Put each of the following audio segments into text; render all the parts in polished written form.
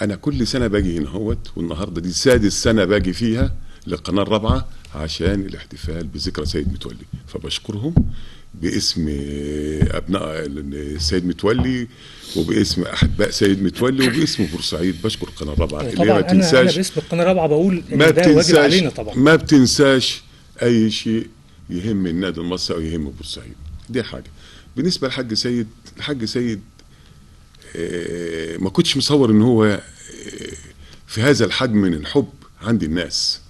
انا كل سنه باجي هنا اهوت، والنهارده دي سادس سنه باجي فيها للقناه الرابعه عشان الاحتفال بذكرى سيد متولي. فبشكرهم باسم ابناء السيد متولي وباسم احباء سيد متولي وباسم بورسعيد، بشكر القناه الرابعه اللي هي ما طبعا تنساش. انا باسم القناه الرابعه بقول ان ده واجب علينا طبعا. ما بتنساش اي شيء يهم النادي المصري او يهم بورسعيد. دي حاجه. بالنسبه للحاج سيد، الحاج سيد ما كنتش مصور ان هو في هذا الحجم من الحب عند الناس.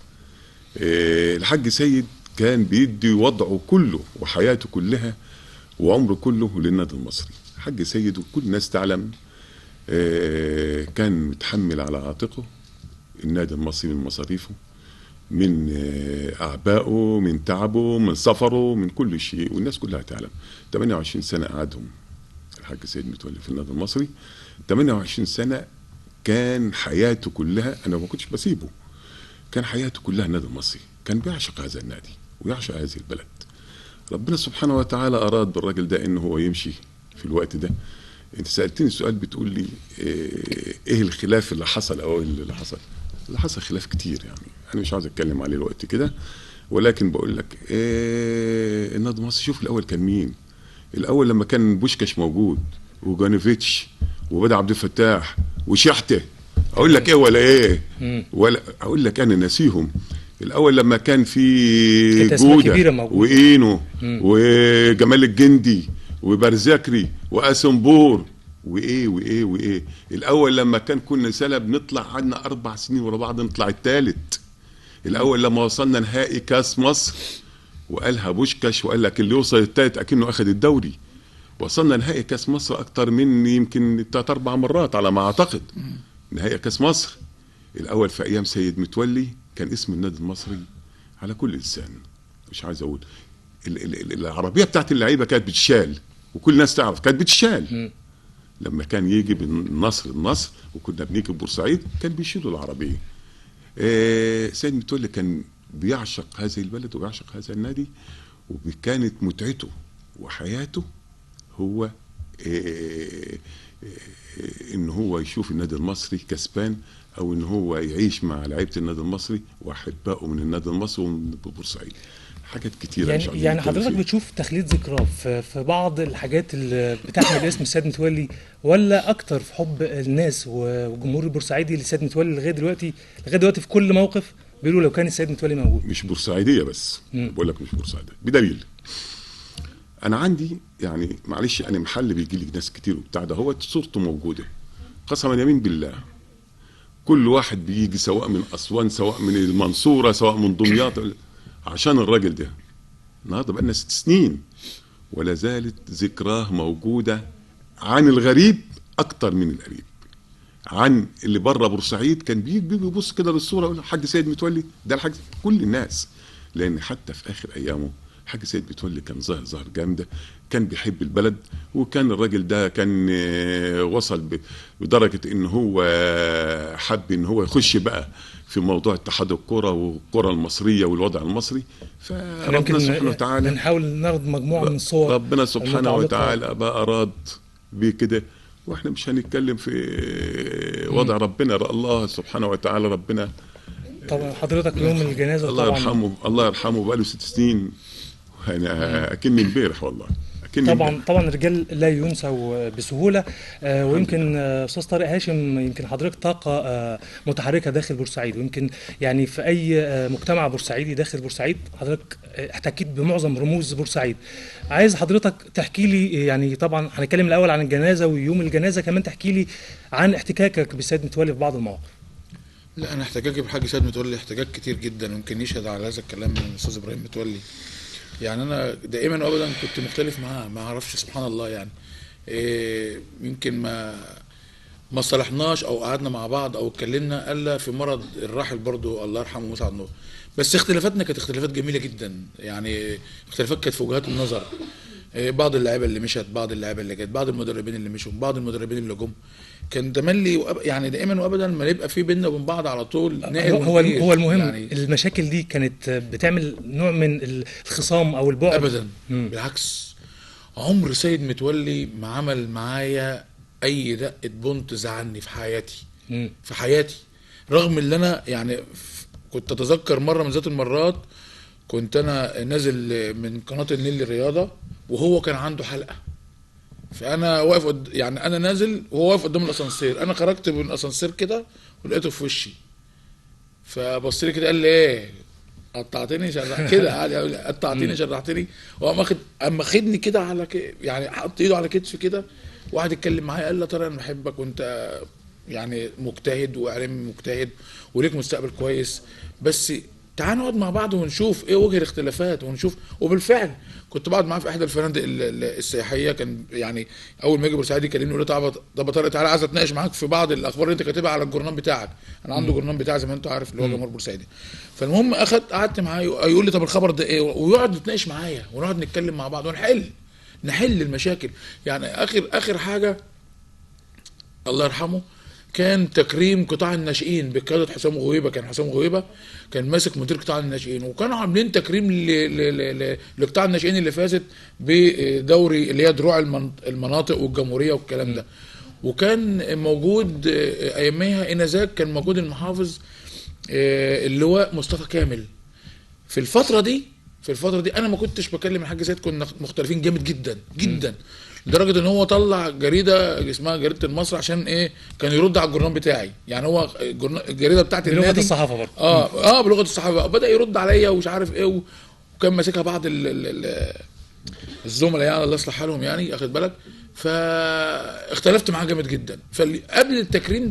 الحاج سيد كان بيدي وضعه كله وحياته كلها وعمره كله للنادي المصري. الحاج سيد وكل الناس تعلم كان متحمل على عاتقه النادي المصري من مصاريفه، من أعبائه، من تعبه، من سفره، من كل شيء، والناس كلها تعلم. 28 سنة قعدهم الحاج سيد متولي في النادي المصري. 28 سنة كان حياته كلها، أنا ما كنتش بسيبه، كان حياته كلها النادي المصري. كان بيعشق هذا النادي ويعشق هذه البلد. ربنا سبحانه وتعالى أراد بالراجل ده إنه هو يمشي في الوقت ده. أنت سألتني سؤال بتقول لي إيه الخلاف اللي حصل أو اللي حصل؟ اللي حصل خلاف كتير، يعني أنا مش عاوز أتكلم عليه الوقت كده، ولكن بقول لك النادي المصري. شوف الأول كان مين؟ الأول لما كان بوشكاش موجود وجانوفيتش وبدر عبد الفتاح وشحته، أقول لك إيه ولا إيه؟ ولا أقول لك أنا ناسيهم. الأول لما كان في جودة وإينو وجمال الجندي وبرزاكري وأسنبور وإيه وإيه وإيه. الأول لما كنا سنة بنطلع، عندنا 4 سنين ورا بعض نطلع الثالث. الأول لما وصلنا نهائي كاس مصر وقالها بوشكاش وقال لك اللي يوصل الثالث أكنه أخذ الدوري. وصلنا نهائي كاس مصر أكتر من يمكن 3-4 مرات على ما أعتقد. نهائي كاس مصر الأول في أيام سيد متولي كان اسم النادي المصري على كل لسان. مش عايز أقول العربية بتاعت اللعيبة كانت بتشال وكل الناس تعرف كانت بتشال. لما كان يجي النصر وكنا بنيجي بورسعيد كان بيشيلوا العربية. سيد متولي كان بيعشق هذه البلد وبيعشق هذا النادي، وكانت متعته وحياته هو ان هو يشوف النادي المصري كسبان، او ان هو يعيش مع لعيبه النادي المصري واحبائه من النادي المصري ومن بورسعيد. حاجات كتيره. يعني حضرتك بتشوف تخليد ذكرى في بعض الحاجات اللي بتحمل اسم السيد متولي، ولا اكتر في حب الناس والجمهور البورسعيدي للسيد متولي لغايه دلوقتي في كل موقف بيقولوا لو كان السيد متولي موجود؟ مش بورسعيديه بس، بقول لك مش بورسعيديه بدليل. انا عندي يعني معلش انا محل بيجي لي ناس كتير وبتاع ده، هو صورته موجوده قسما يمين بالله. كل واحد بيجي سواء من اسوان سواء من المنصوره سواء من دمياط عشان الراجل ده. النهارده بقى لنا 6 سنين ولا زالت ذكراه موجوده عن الغريب اكتر من القريب. عن اللي بره بورسعيد كان بيجي يبص كده للصوره يقول الحاج سيد متولي ده الحاج. كل الناس، لان حتى في اخر ايامه الحاج سيد متولي كان ظاهر جامده، كان بيحب البلد، وكان الراجل ده كان وصل بدرجه ان هو حب ان هو يخش بقى في موضوع اتحاد الكره والكره المصريه والوضع المصري. فربنا سبحانه وتعالى نحاول نعرض مجموعه من الصور. ربنا سبحانه وتعالى بقى اراد بكده، واحنا مش هنتكلم في وضع ربنا. الله سبحانه وتعالى ربنا. طبعا حضرتك يوم الجنازه الله يرحمه، الله يرحمه، بقاله 6 سنين انا اكني امبارح والله. طبعا الرجال لا ينسوا بسهوله. ويمكن استاذ طارق هاشم، يمكن حضرتك طاقه متحركه داخل بورسعيد، ويمكن يعني في اي مجتمع بورسعيدي داخل بورسعيد حضرتك احتكيت بمعظم رموز بورسعيد. عايز حضرتك تحكي لي، يعني طبعا هنتكلم الاول عن الجنازه ويوم الجنازه، كمان تحكي لي عن احتكاكك بالسيد متولي في بعض المواقف. لا، انا احتكاكي بالحاج سيد متولي احتكاك كتير جدا، يمكن يشهد على هذا الكلام من الاستاذ ابراهيم متولي. يعني انا دائما وابدا كنت مختلف معاه، ما اعرفش سبحان الله. يعني يمكن ما صلحناش او قعدنا مع بعض او اتكلمنا الا في مرض الراحل برضو الله يرحمه مسعد نور. بس اختلافاتنا كانت اختلافات جميله جدا، يعني اختلافات كانت في وجهات النظر. بعض اللعيبه اللي مشت، بعض اللعيبه اللي جت، بعض المدربين اللي مشوا، بعض المدربين اللي جم. كان تملي يعني دائما وابدا ما يبقى في بيننا وبين بعض على طول نقل. هو المهم يعني المشاكل دي كانت بتعمل نوع من الخصام او البعد؟ ابدا. بالعكس، عمر سيد متولي ما عمل معايا اي دقه بونت زعلني في حياتي. في حياتي. رغم اللي انا يعني كنت اتذكر مره من ذات المرات كنت انا نازل من قناه النيل للرياضه وهو كان عنده حلقه، فانا واقف يعني انا نازل وهو واقف قدام الاسانسير، انا خرجت من الاسانسير كده ولقيته في وشي، فبص لي كده قال لي ايه قطعتني كده قال لي قطعتني شرحتني، وقام خدني كده على يعني حط ايده على كتفي كده وقعد يتكلم معايا، قال لي ترى انا بحبك وانت يعني مجتهد واعلامي مجتهد وليك مستقبل كويس، بس تعال نقعد مع بعض ونشوف ايه وجه الاختلافات ونشوف. وبالفعل كنت بقعد معاه في احدى الفنادق السياحيه، كان يعني اول ما يجي بورسعيد يكلمني يقول لي طب يا طارق تعالى عايز اتناقش معاك في بعض الاخبار اللي انت كاتبها على الجورنال بتاعك، انا عنده جورنال بتاعي زي ما انت عارف اللي هو جمهور بورسعيدي. فالمهم قعدت معاه يقول لي طب الخبر ده ايه، ويقعد يتناقش معايا ونقعد نتكلم مع بعض نحل المشاكل. يعني اخر حاجه الله يرحمه كان تكريم قطاع الناشئين بقياده حسام غويبه، كان حسام غويبه كان ماسك مدير قطاع الناشئين، وكانوا عاملين تكريم لقطاع الناشئين اللي فازت بدوري اللي هي دروع المناطق والجمهوريه والكلام ده. وكان موجود اياميها انذاك كان موجود المحافظ اللواء مصطفى كامل. في الفتره دي انا ما كنتش بكلم الحاج سيد، كنا مختلفين جامد جدا جدا لدرجه ان هو طلع جريده اسمها جريده المصري عشان ايه كان يرد على الجورنال بتاعي، يعني هو الجريده بتاعت النادي بلغه الصحافه برضه بلغه الصحافه بدا يرد عليا ومش عارف ايه، وكان ماسكها بعض الزملاء يعني الله يصلح حالهم يعني اخد بالك، فاختلفت معاه جامد جدا. فقبل التكريم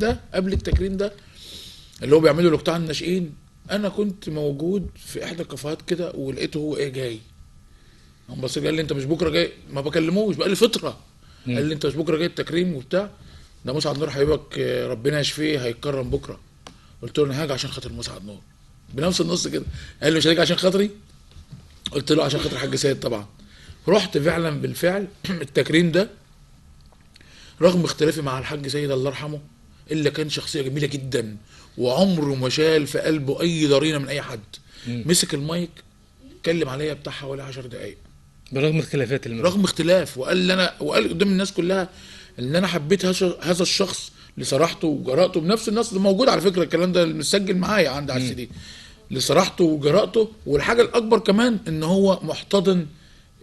ده اللي هو بيعمله لقطاع الناشئين انا كنت موجود في احدى الكافيهات كده ولقيته هو ايه جاي، قام بص قال لي انت مش بكره جاي؟ ما بكلموش بقى لي فتره، قال لي انت مش بكره جاي التكريم وبتاع؟ ده مسعد نور حبيبك ربنا يشفيه هيتكرم بكره. قلت له انا هاجي عشان خاطر مسعد نور بنفس النص كده. قال لي مش هتيجي عشان خاطري؟ قلت له عشان خاطر الحاج سيد طبعا. رحت فعلا بالفعل التكريم ده رغم اختلافي مع الحاج سيد الله يرحمه الا كان شخصيه جميله جدا وعمره ما شال في قلبه اي ضرينه من اي حد. مسك المايك اتكلم عليا بتاع حوالي 10 دقائق برغم اختلافات رغم اختلاف، وقال قدام الناس كلها ان انا حبيت هذا الشخص لصراحته وجرأته، بنفس الناس اللي موجود على فكره الكلام ده مسجل معايا عندي على السي دي، لصراحته وجرأته. والحاجه الاكبر كمان ان هو محتضن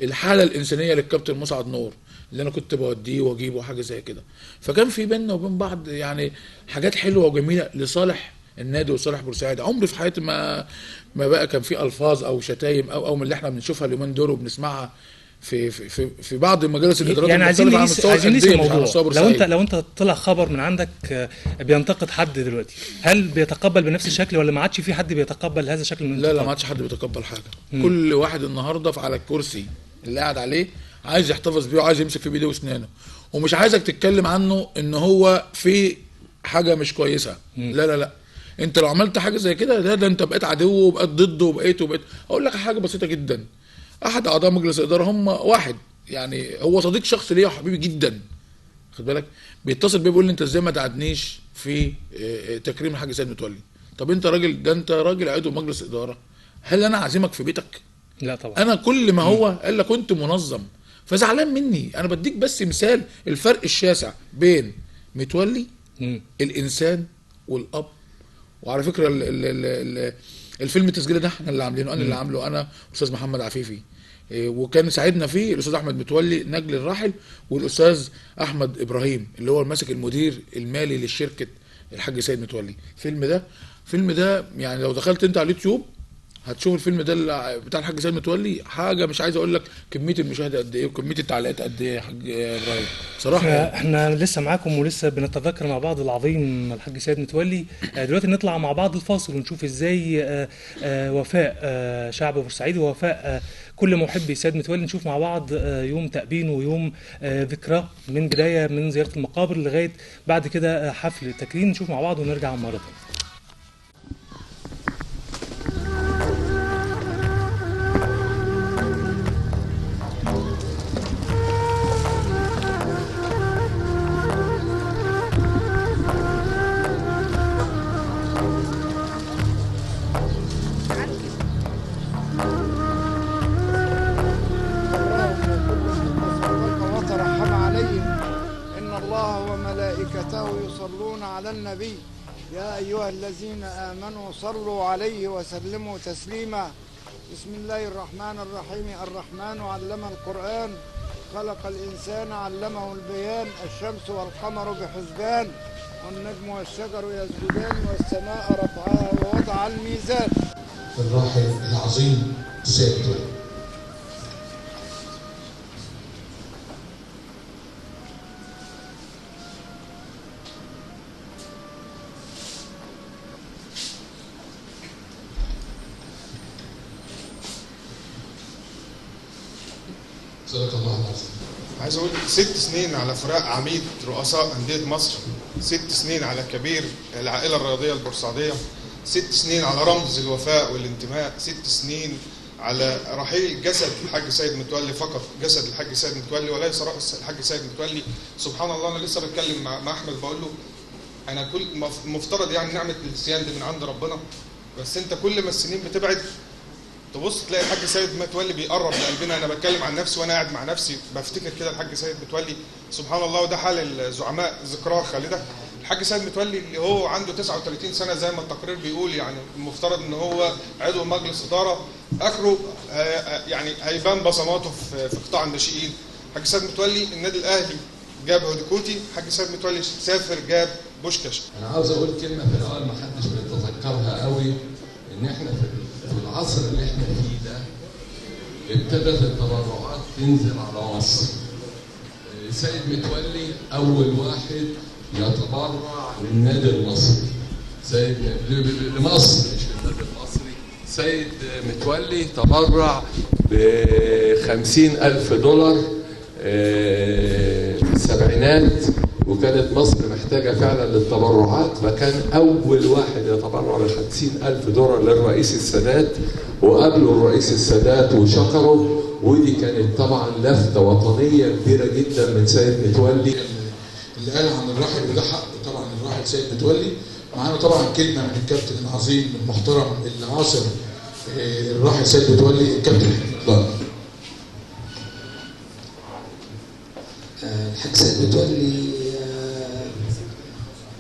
الحاله الانسانيه للكابتن مسعد نور اللي انا كنت بوديه واجيبه وحاجه زي كده. فكان في بيننا وبين بعض يعني حاجات حلوه وجميله لصالح النادي وصالح بورسعيد. عمري في حياتي ما بقى كان في الفاظ او شتايم او من اللي احنا بنشوفها اليومين دول وبنسمعها في بعض مجالس الادارات يعني عايزين نقيس الموضوع. لو انت طلع خبر من عندك بينتقد حد دلوقتي، هل بيتقبل بنفس الشكل ولا ما عادش في حد بيتقبل هذا الشكل من الانتقاد؟ لا ما عادش حد بيتقبل حاجه. كل واحد النهارده على الكرسي اللي قاعد عليه عايز يحتفظ بيه وعايز يمسك في بايده واسنانه، ومش عايزك تتكلم عنه ان هو في حاجه مش كويسه. لا انت لو عملت حاجه زي كده ده انت بقيت عدو وبقيت ضده وبقيت اقول لك حاجه بسيطه جدا. احد اعضاء مجلس الاداره هم واحد يعني هو صديق شخصي ليا وحبيبي جدا خد بالك، بيتصل بيا بيقول لي انت ازاي ما تقعدنيش في تكريم الحاج سيد متولي؟ طب انت راجل عضو مجلس اداره، هل انا عازمك في بيتك؟ لا طبعا. انا كل ما هو قال لك كنت منظم فزعلان مني. انا بديك بس مثال الفرق الشاسع بين متولي الانسان والاب. وعلى فكره الفيلم التسجيلي ده احنا اللي عاملينه، انا اللي عامله انا والاستاذ محمد عفيفي، وكان ساعدنا فيه الاستاذ احمد متولي نجل الراحل والاستاذ احمد ابراهيم اللي هو ماسك المدير المالي للشركه الحاج سيد متولي. الفيلم ده يعني لو دخلت انت على اليوتيوب هتشوف الفيلم ده بتاع الحاج سيد متولي، حاجه مش عايز اقول لك كميه المشاهده قد ايه وكميه التعليقات قد ايه يا حاج ابراهيم صراحه. احنا لسه معاكم ولسه بنتذكر مع بعض العظيم الحاج سيد متولي. دلوقتي نطلع مع بعض الفاصل ونشوف ازاي وفاء شعب بورسعيد ووفاء كل محبي سيد متولي. نشوف مع بعض يوم تأبين ويوم ذكرى من بدايه من زياره المقابر لغايه بعد كده حفل تكريم. نشوف مع بعض ونرجع مره ثانيه. يصلون على النبي يا أيها الذين آمنوا صلوا عليه وسلموا تسليما. بسم الله الرحمن الرحيم. الرحمن علم القرآن، خلق الإنسان علمه البيان. الشمس والقمر بحسبان، والنجم والشجر يسجدان، والسماء رفعها ووضع الميزان. الراحل العظيم السيد متولي. صدق الله العظيم. عايز اقول 6 سنين على فراق عميد رؤساء انديه مصر، 6 سنين على كبير العائله الرياضيه البورسعيديه، 6 سنين على رمز الوفاء والانتماء، 6 سنين على رحيل جسد الحاج سيد متولي، فقط جسد الحاج سيد متولي وليس راس الحاج سيد متولي. سبحان الله، انا لسه بتكلم مع احمد بقول له انا كل مفترض يعني نعمه النسيان دي من عند ربنا، بس انت كل ما السنين بتبعد تبص تلاقي الحاج سيد متولي بيقرب لقلبنا. انا بتكلم عن نفسي وانا قاعد مع نفسي بفتكر كده الحاج سيد متولي، سبحان الله. وده حال الزعماء ذكراه خالده. الحاج سيد متولي اللي هو عنده 39 سنه زي ما التقرير بيقول، يعني المفترض ان هو عضو مجلس اداره، اخره يعني هيبان بصماته في قطاع الناشئين. الحاج سيد متولي النادي الاهلي جاب هوديكوتي، الحاج سيد متولي سافر جاب بوشكاش. انا عاوز اقول كلمه في الاول ما حدش بيتذكرها قوي، ان احنا في العصر اللي احنا فيه ده ابتدت التبرعات تنزل على مصر. سيد متولي اول واحد يتبرع للنادي المصري، لمصر مش للنادي المصري. سيد متولي تبرع ب$50,000 في السبعينات، وكانت مصر محتاجة فعلا للتبرعات، فكان أول واحد يتبرع ب$50,000 للرئيس السادات، وقابله الرئيس السادات وشكره، ودي كانت طبعا لفتة وطنية كبيرة جدا من سيد متولي. اللي قال عن الراحل وده حق طبعا الراحل سيد متولي. معانا طبعا كلمة من الكابتن العظيم المحترم اللي عاصر الراحل سيد متولي، الكابتن حمد. الحاج سيد متولي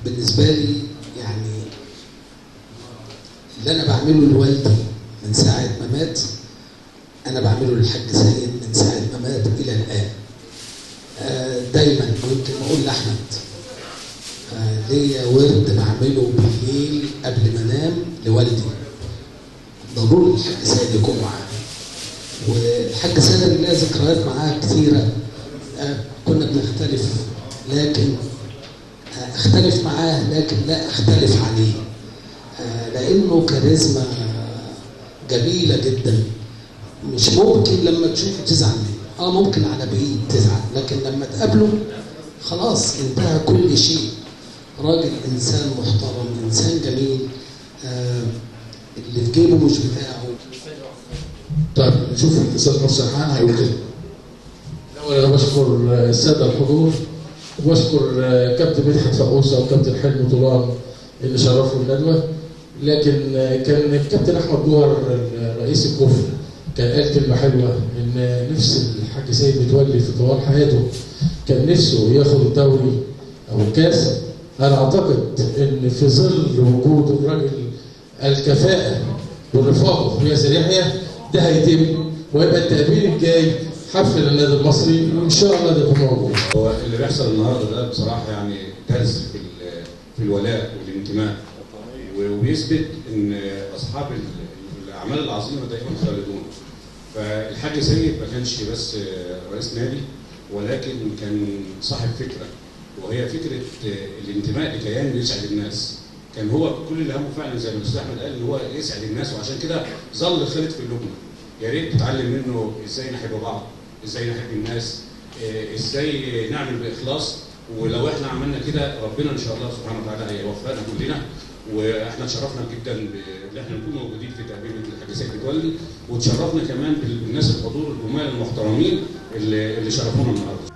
بالنسبة لي يعني اللي أنا بعمله لوالدي من ساعة ما مات أنا بعمله للحاج سيد من ساعة ما مات إلى الآن. دايما كنت بقول لأحمد ليا ورد بعمله بالليل قبل ما أنام لوالدي، ضروري الحاج سيد يكون معاه. والحاج سيد ليا ذكريات معاه كثيرة، كنا بنختلف لكن اختلف معاه لكن لا اختلف عليه، لانه كاريزما جميله جدا. مش ممكن لما تشوفه تزعل منه، ممكن على بعيد تزعل، لكن لما تقابله خلاص انتهى كل شيء. راجل انسان محترم، انسان جميل، اللي في جيبه مش بتاعه. طيب نشوف الاستاذ نور سرحان هيقول كده. أنا بشكر السادة الحضور، وبشكر كابتن مدحت فقوسة وكابتن حلمي طولان اللي شرفوا الندوة. لكن كان الكابتن أحمد جوهر رئيس الكفر كان قال كلمة حلوة، إن نفس الحاج سيد متولي في طوال حياته كان نفسه ياخد الدوري أو الكاس. أنا أعتقد إن في ظل وجود الراجل الكفاءة والرفاقة في ياسر يحيى ده هيتم، ويبقى التأمين الجاي حفل النادي المصري وان شاء الله ده يكون موجود. هو اللي بيحصل النهارده ده بصراحه يعني درس في الولاء والانتماء، وبيثبت ان اصحاب الاعمال العظيمه دايما خالدون. فالحاج سيد ما كانش بس رئيس نادي، ولكن كان صاحب فكره، وهي فكره الانتماء لكيان يسعد الناس. كان هو كل اللي همه فعلا زي ما الاستاذ احمد قال ان هو يسعد الناس، وعشان كده ظل خالد في قلوبنا. يا ريت نتعلم منه ازاي نحب بعض، ازاي نحب الناس، ازاي نعمل باخلاص. ولو احنا عملنا كده ربنا ان شاء الله سبحانه وتعالى هيوفقنا كلنا. واحنا اتشرفنا جدا ان احنا نكون موجودين في تقابل الحاج سيد متولي، وتشرفنا كمان بالناس الحضور الجمال المحترمين اللي شرفونا النهارده.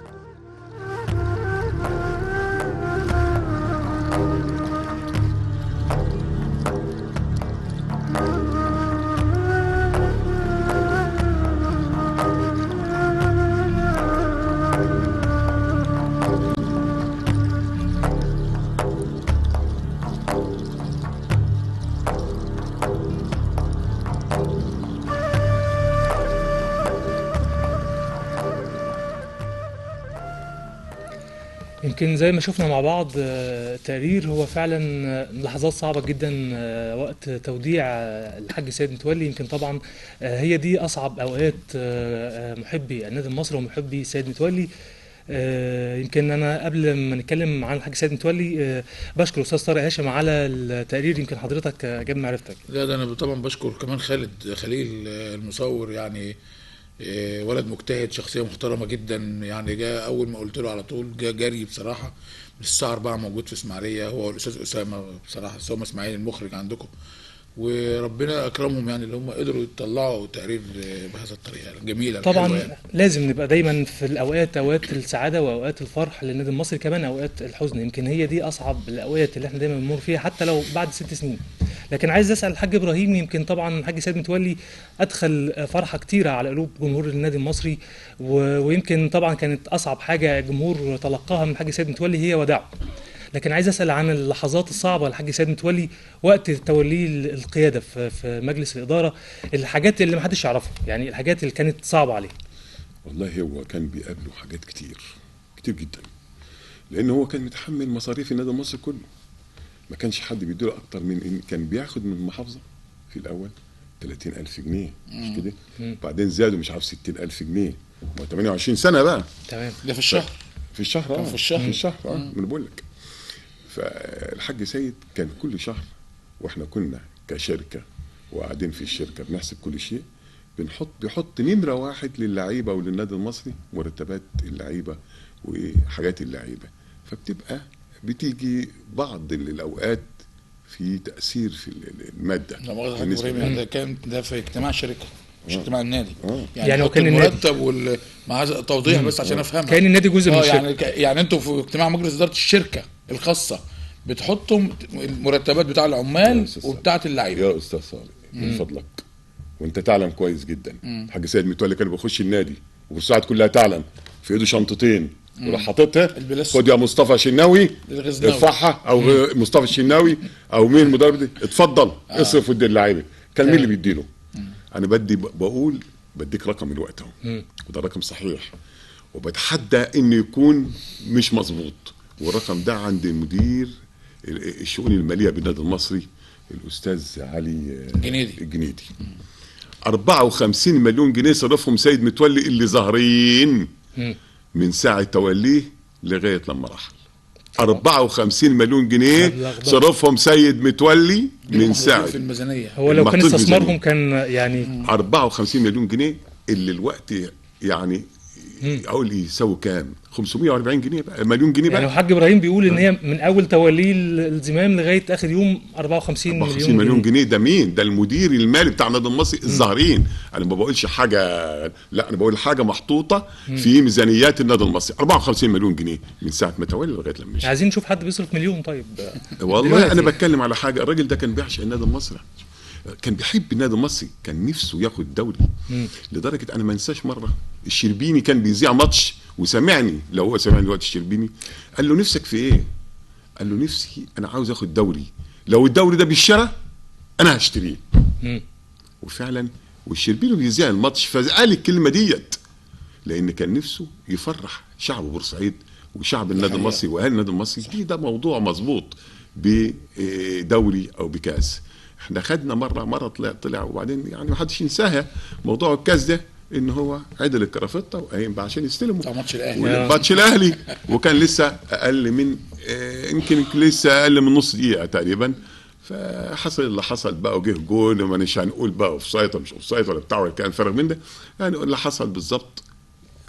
يمكن زي ما شفنا مع بعض تقرير هو فعلا لحظات صعبة جدا وقت توديع الحاج سيد متولي. يمكن طبعا هي دي أصعب أوقات محبي النادي المصري ومحبي سيد متولي. يمكن أنا قبل ما نتكلم عن الحاج سيد متولي بشكر أستاذ طارق هاشم على التقرير. يمكن حضرتك جاب معرفتك. لا ده انا طبعا بشكر كمان خالد خليل المصور، يعني ولد مجتهد، شخصيه محترمه جدا. يعني جاء اول ما قلت له على طول جاء جري بصراحه من الساعه 4 موجود في اسماعيليه، هو والاستاذ اسامه بصراحه، اسامه اسماعيل المخرج عندكم، وربنا اكرمهم يعني اللي هم قدروا يطلعوا تقرير بهذه الطريقه الجميله طبعا يعني. لازم نبقى دايما في الاوقات، اوقات السعاده واوقات الفرح للنادي المصري، كمان اوقات الحزن. يمكن هي دي اصعب الاوقات اللي احنا دايما بنمر فيها حتى لو بعد 6 سنين. لكن عايز اسال الحاج ابراهيم، يمكن طبعا الحاج سيد متولي ادخل فرحه كتيره على قلوب جمهور النادي المصري، ويمكن طبعا كانت اصعب حاجه الجمهور تلقاها من الحاج سيد متولي هي وداعه. لكن عايز اسال عن اللحظات الصعبه للحاج سيد متولي وقت توليه القياده في مجلس الاداره، الحاجات اللي ما حدش يعرفها، يعني الحاجات اللي كانت صعبه عليه. والله هو كان بيقابله حاجات كتير جدا، لان هو كان متحمل مصاريف النادي المصري كله. ما كانش حد بيديله اكتر من ان كان بياخد من المحافظه في الاول 30,000 جنيه مش كده؟ بعدين زادوا مش عارف 60,000 جنيه، 28 سنه بقى. تمام. ده في الشهر. في الشهر في الشهر. في الشهر ما انا بقول لك. فالحاج سيد كان كل شهر، واحنا كنا كشركه وقاعدين في الشركه بنحسب كل شيء، بيحط نمره واحد للعيبه وللنادي المصري، مرتبات اللعيبه وحاجات اللعيبه. فبتبقى بتيجي بعض الاوقات في تاثير في الماده. لا مؤاخذة ابراهيم، ده كان ده في اجتماع شركه مش اجتماع النادي. يعني هو كان المرتب مع توضيح بس عشان افهمها. كان النادي جزء من الشركه. يعني انتوا في اجتماع مجلس اداره الشركه الخاصه بتحطوا المرتبات بتاع العمال وبتاعه اللعيبه. يا استاذ صالح من فضلك، وانت تعلم كويس جدا الحاج سيد متولي كان بيخش النادي وبورسعيد كلها تعلم، في ايده شنطتين وراح حاططها، خد يا مصطفى شناوي ارفعها، او مصطفى الشناوي او مين المدرب ده، اتفضل اصرف ودي اللعيبه. كان مين اللي بيديله؟ انا بديك رقم الوقت اهو، وده رقم صحيح، وبتحدى انه يكون مش مظبوط. والرقم ده عند مدير الشؤون الماليه بالنادي المصري الاستاذ علي الجنيدي. 54 مليون جنيه صرفهم سيد متولي اللي ظاهرين من ساعه توليه لغايه لما رحل. 54 مليون جنيه صرفهم سيد متولي من ساعه في الميزانيه. هو لو كان استثمارهم كان يعني 54 مليون جنيه اللي الوقت يعني اقول يساوي كام؟ 540 جنيه بقى، مليون جنيه بقى. يعني الحاج ابراهيم بيقول ان هي من اول توليه الزمام لغايه اخر يوم 54 مليون جنيه. ده مين؟ ده المدير المالي بتاع النادي المصري الظاهرين. انا ما بقولش حاجه، لا انا بقول حاجه محطوطه في ميزانيات النادي المصري. 54 مليون جنيه من ساعه ما تولى لغايه لما مشي. عايزين نشوف حد بيصرف مليون. طيب والله انا بتكلم على حاجه، الراجل ده كان بيعشق النادي المصري، كان بيحب النادي المصري، كان نفسه ياخد دوري. لدرجه انا ما انساش مره الشربيني كان بيذيع ماتش وسمعني، لو هو سمعني دلوقتي الشربيني، قال له نفسك في ايه؟ قال له نفسي انا عاوز اخد دوري، لو الدوري ده بالشرى انا هشتريه. وفعلا والشربيني بيذيع الماتش فقال الكلمه ديت، لان كان نفسه يفرح شعب بورسعيد وشعب النادي المصري واهل النادي المصري. ده موضوع مظبوط بدوري او بكاس. احنا خدنا مره طلع وبعدين يعني ما حدش ينساها موضوع الكاس ده، ان هو عدل الكرافته وقايم بقى عشان يستلموا ماتش الاهلي. ماتش الاهلي وكان لسه اقل من يمكن لسه اقل من نص دقيقه تقريبا. فحصل اللي حصل بقى وجه جول، وما مش هنقول بقى اوف سايد ولا مش اوف سايد ولا بتاع ولا كان فرق من ده، يعني اللي حصل بالظبط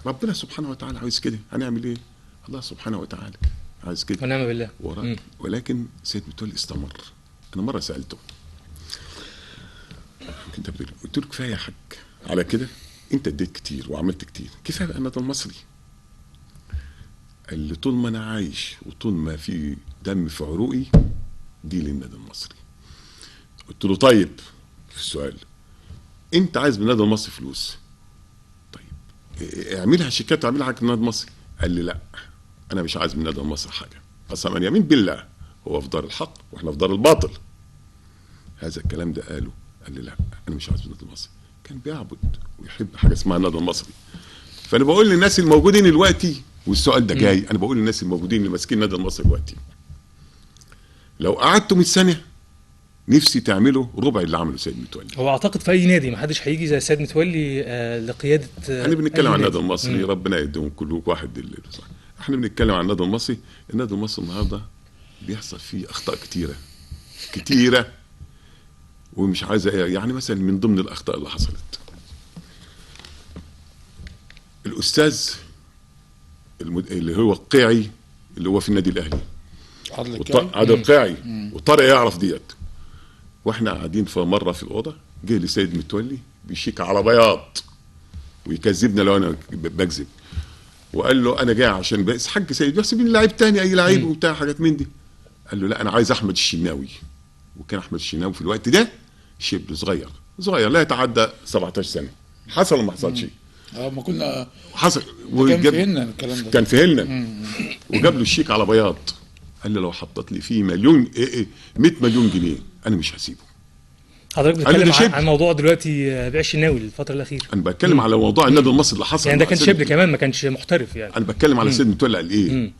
ربنا سبحانه وتعالى عايز كده، هنعمل ايه؟ الله سبحانه وتعالى عايز كده ونعم بالله. ولكن سيد متولي استمر. انا مره سالته قلت له كفايه يا حاج على كده، انت اديت كتير وعملت كتير، كفايه بقى النادي المصري. قال لي طول ما انا عايش وطول ما في دم في عروقي دي للنادي المصري. قلت له طيب في السؤال، انت عايز من النادي المصري فلوس، طيب اعملها شيكات واعملها حاجه النادي المصري. قال لي لا انا مش عايز من النادي المصري حاجه، قسما من يمين بالله هو في دار الحق واحنا في دار الباطل. هذا الكلام ده قال لي لا انا مش عايز من النادي المصري. كان بيعبد ويحب حاجه اسمها النادي المصري. فانا بقول للناس الموجودين دلوقتي والسؤال ده جاي، انا بقول للناس الموجودين اللي ماسكين النادي المصري دلوقتي، لو قعدتوا 100 سنه نفسي تعملوا ربع اللي عمله سيد متولي. هو اعتقد في اي نادي ما حدش هيجي زي سيد متولي لقياده احنا بنتكلم أي عن النادي نادي. المصري، ربنا يديهم كل واحد اللي صح. احنا بنتكلم عن النادي المصري. النادي المصري النهارده بيحصل فيه اخطاء كتيره ومش عايز يعني مثلا من ضمن الاخطاء اللي حصلت، الاستاذ اللي هو القيعي اللي هو في النادي الاهلي، عادل القيعي، وطارق يعرف ديت، واحنا قاعدين في مره في الاوضه جه لي سيد متولي بيشيك على بياض ويكذبنا لو انا بكذب، وقال له انا جاي عشان بس حاج سيد بيحسبني لعيب تاني اي لعيب وبتاع حاجات من دي. قال له لا انا عايز احمد الشناوي، وكان احمد الشناوي في الوقت ده شبل صغير لا يتعدى 17 سنه. حصل ولا ما حصلش؟ ما كنا حصل. كان فهمنا الكلام ده، كان فهمنا. وجاب له الشيك على بياض، قال له لو حطت لي فيه 100 مليون جنيه انا مش هسيبه. حضرتك بتتكلم عن موضوع دلوقتي بيع الشناوي الفتره الاخيره. انا بتكلم على موضوع النادي المصري اللي حصل، يعني ده كان شبل كمان ما كانش محترف يعني. انا بتكلم على سيد متولي قال ايه.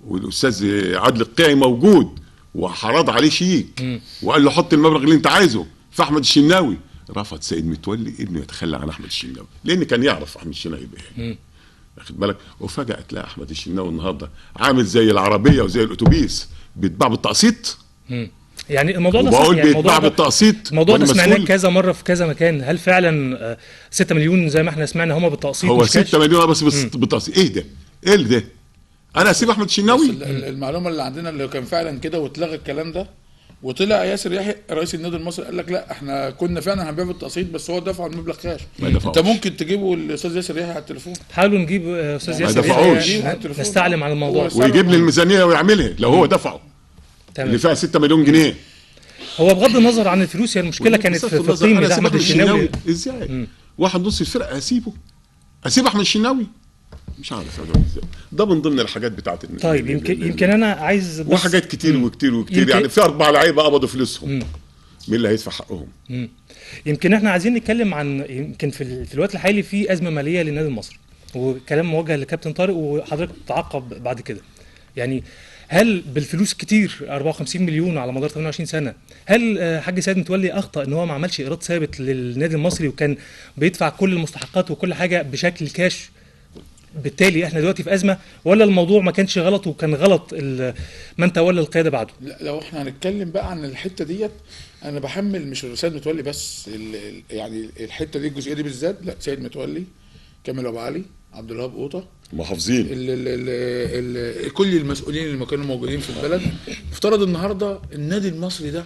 والاستاذ عادل القيعي موجود وحرض عليه شيك وقال له حط المبلغ اللي انت عايزه في احمد الشناوي. رفض سيد متولي انه يتخلى عن احمد الشناوي لان كان يعرف احمد الشناوي بايه، واخد بالك. وفجاه تلاقي احمد الشناوي النهارده عامل زي العربيه وزي الاتوبيس بيتباع بالتقسيط. يعني الموضوع ده بقول يعني بيتباع بالتقسيط. الموضوع ده سمعناه كذا مره في كذا مكان. هل فعلا 6 مليون زي ما احنا سمعنا هم بالتقسيط؟ هو 6 مليون بس بالتقسيط. ايه ده؟ ايه ده؟ انا اسيب احمد الشناوي؟ المعلومه اللي عندنا اللي كان فعلا كده واتلغى الكلام ده، وطلع ياسر يحيى رئيس النادي المصري قال لك لا احنا كنا فعلا هنبيع بالتقسيط بس هو دفع المبلغ كاش. انت ممكن تجيبه الاستاذ ياسر يحيى على التليفون. حاولوا نجيب استاذ ياسر يحيى نستعلم على الموضوع ويجيب لي الميزانيه ويعملها لو هو دفعه اللي فيها 6 مليون جنيه. هو بغض النظر عن الفلوس، هي المشكله كانت في قيمه احمد الشناوي. ازاي واحد نص الفرقه اسيب احمد الشناوي؟ مش عارف ازاي. ده من ضمن الحاجات بتاعت طيب يمكن انا عايز بس وحاجات كتير يعني في 4 لعيبه قبضوا فلوسهم. مين اللي هيدفع حقهم؟ يمكن احنا عايزين نتكلم عن يمكن في الوقت الحالي في ازمه ماليه للنادي المصري، وكلام موجه لكابتن طارق وحضرتك تعقب بعد كده. يعني هل بالفلوس كتير 54 مليون على مدار 28 سنه، هل حاج سيد متولي اخطا ان هو ما عملش ايراد ثابت للنادي المصري وكان بيدفع كل المستحقات وكل حاجه بشكل كاش، بالتالي احنا دلوقتي في ازمه، ولا الموضوع ما كانش غلط وكان غلط من تولى القياده بعده؟ لا لو احنا هنتكلم بقى عن الحته ديت انا بحمل مش سيد متولي بس يعني الحته دي الجزئيه دي بالذات، لا سيد متولي، كامل ابو علي، عبد الوهاب قوطه، محافظين، كل المسؤولين اللي كانوا موجودين في البلد. افترض النهارده النادي المصري ده،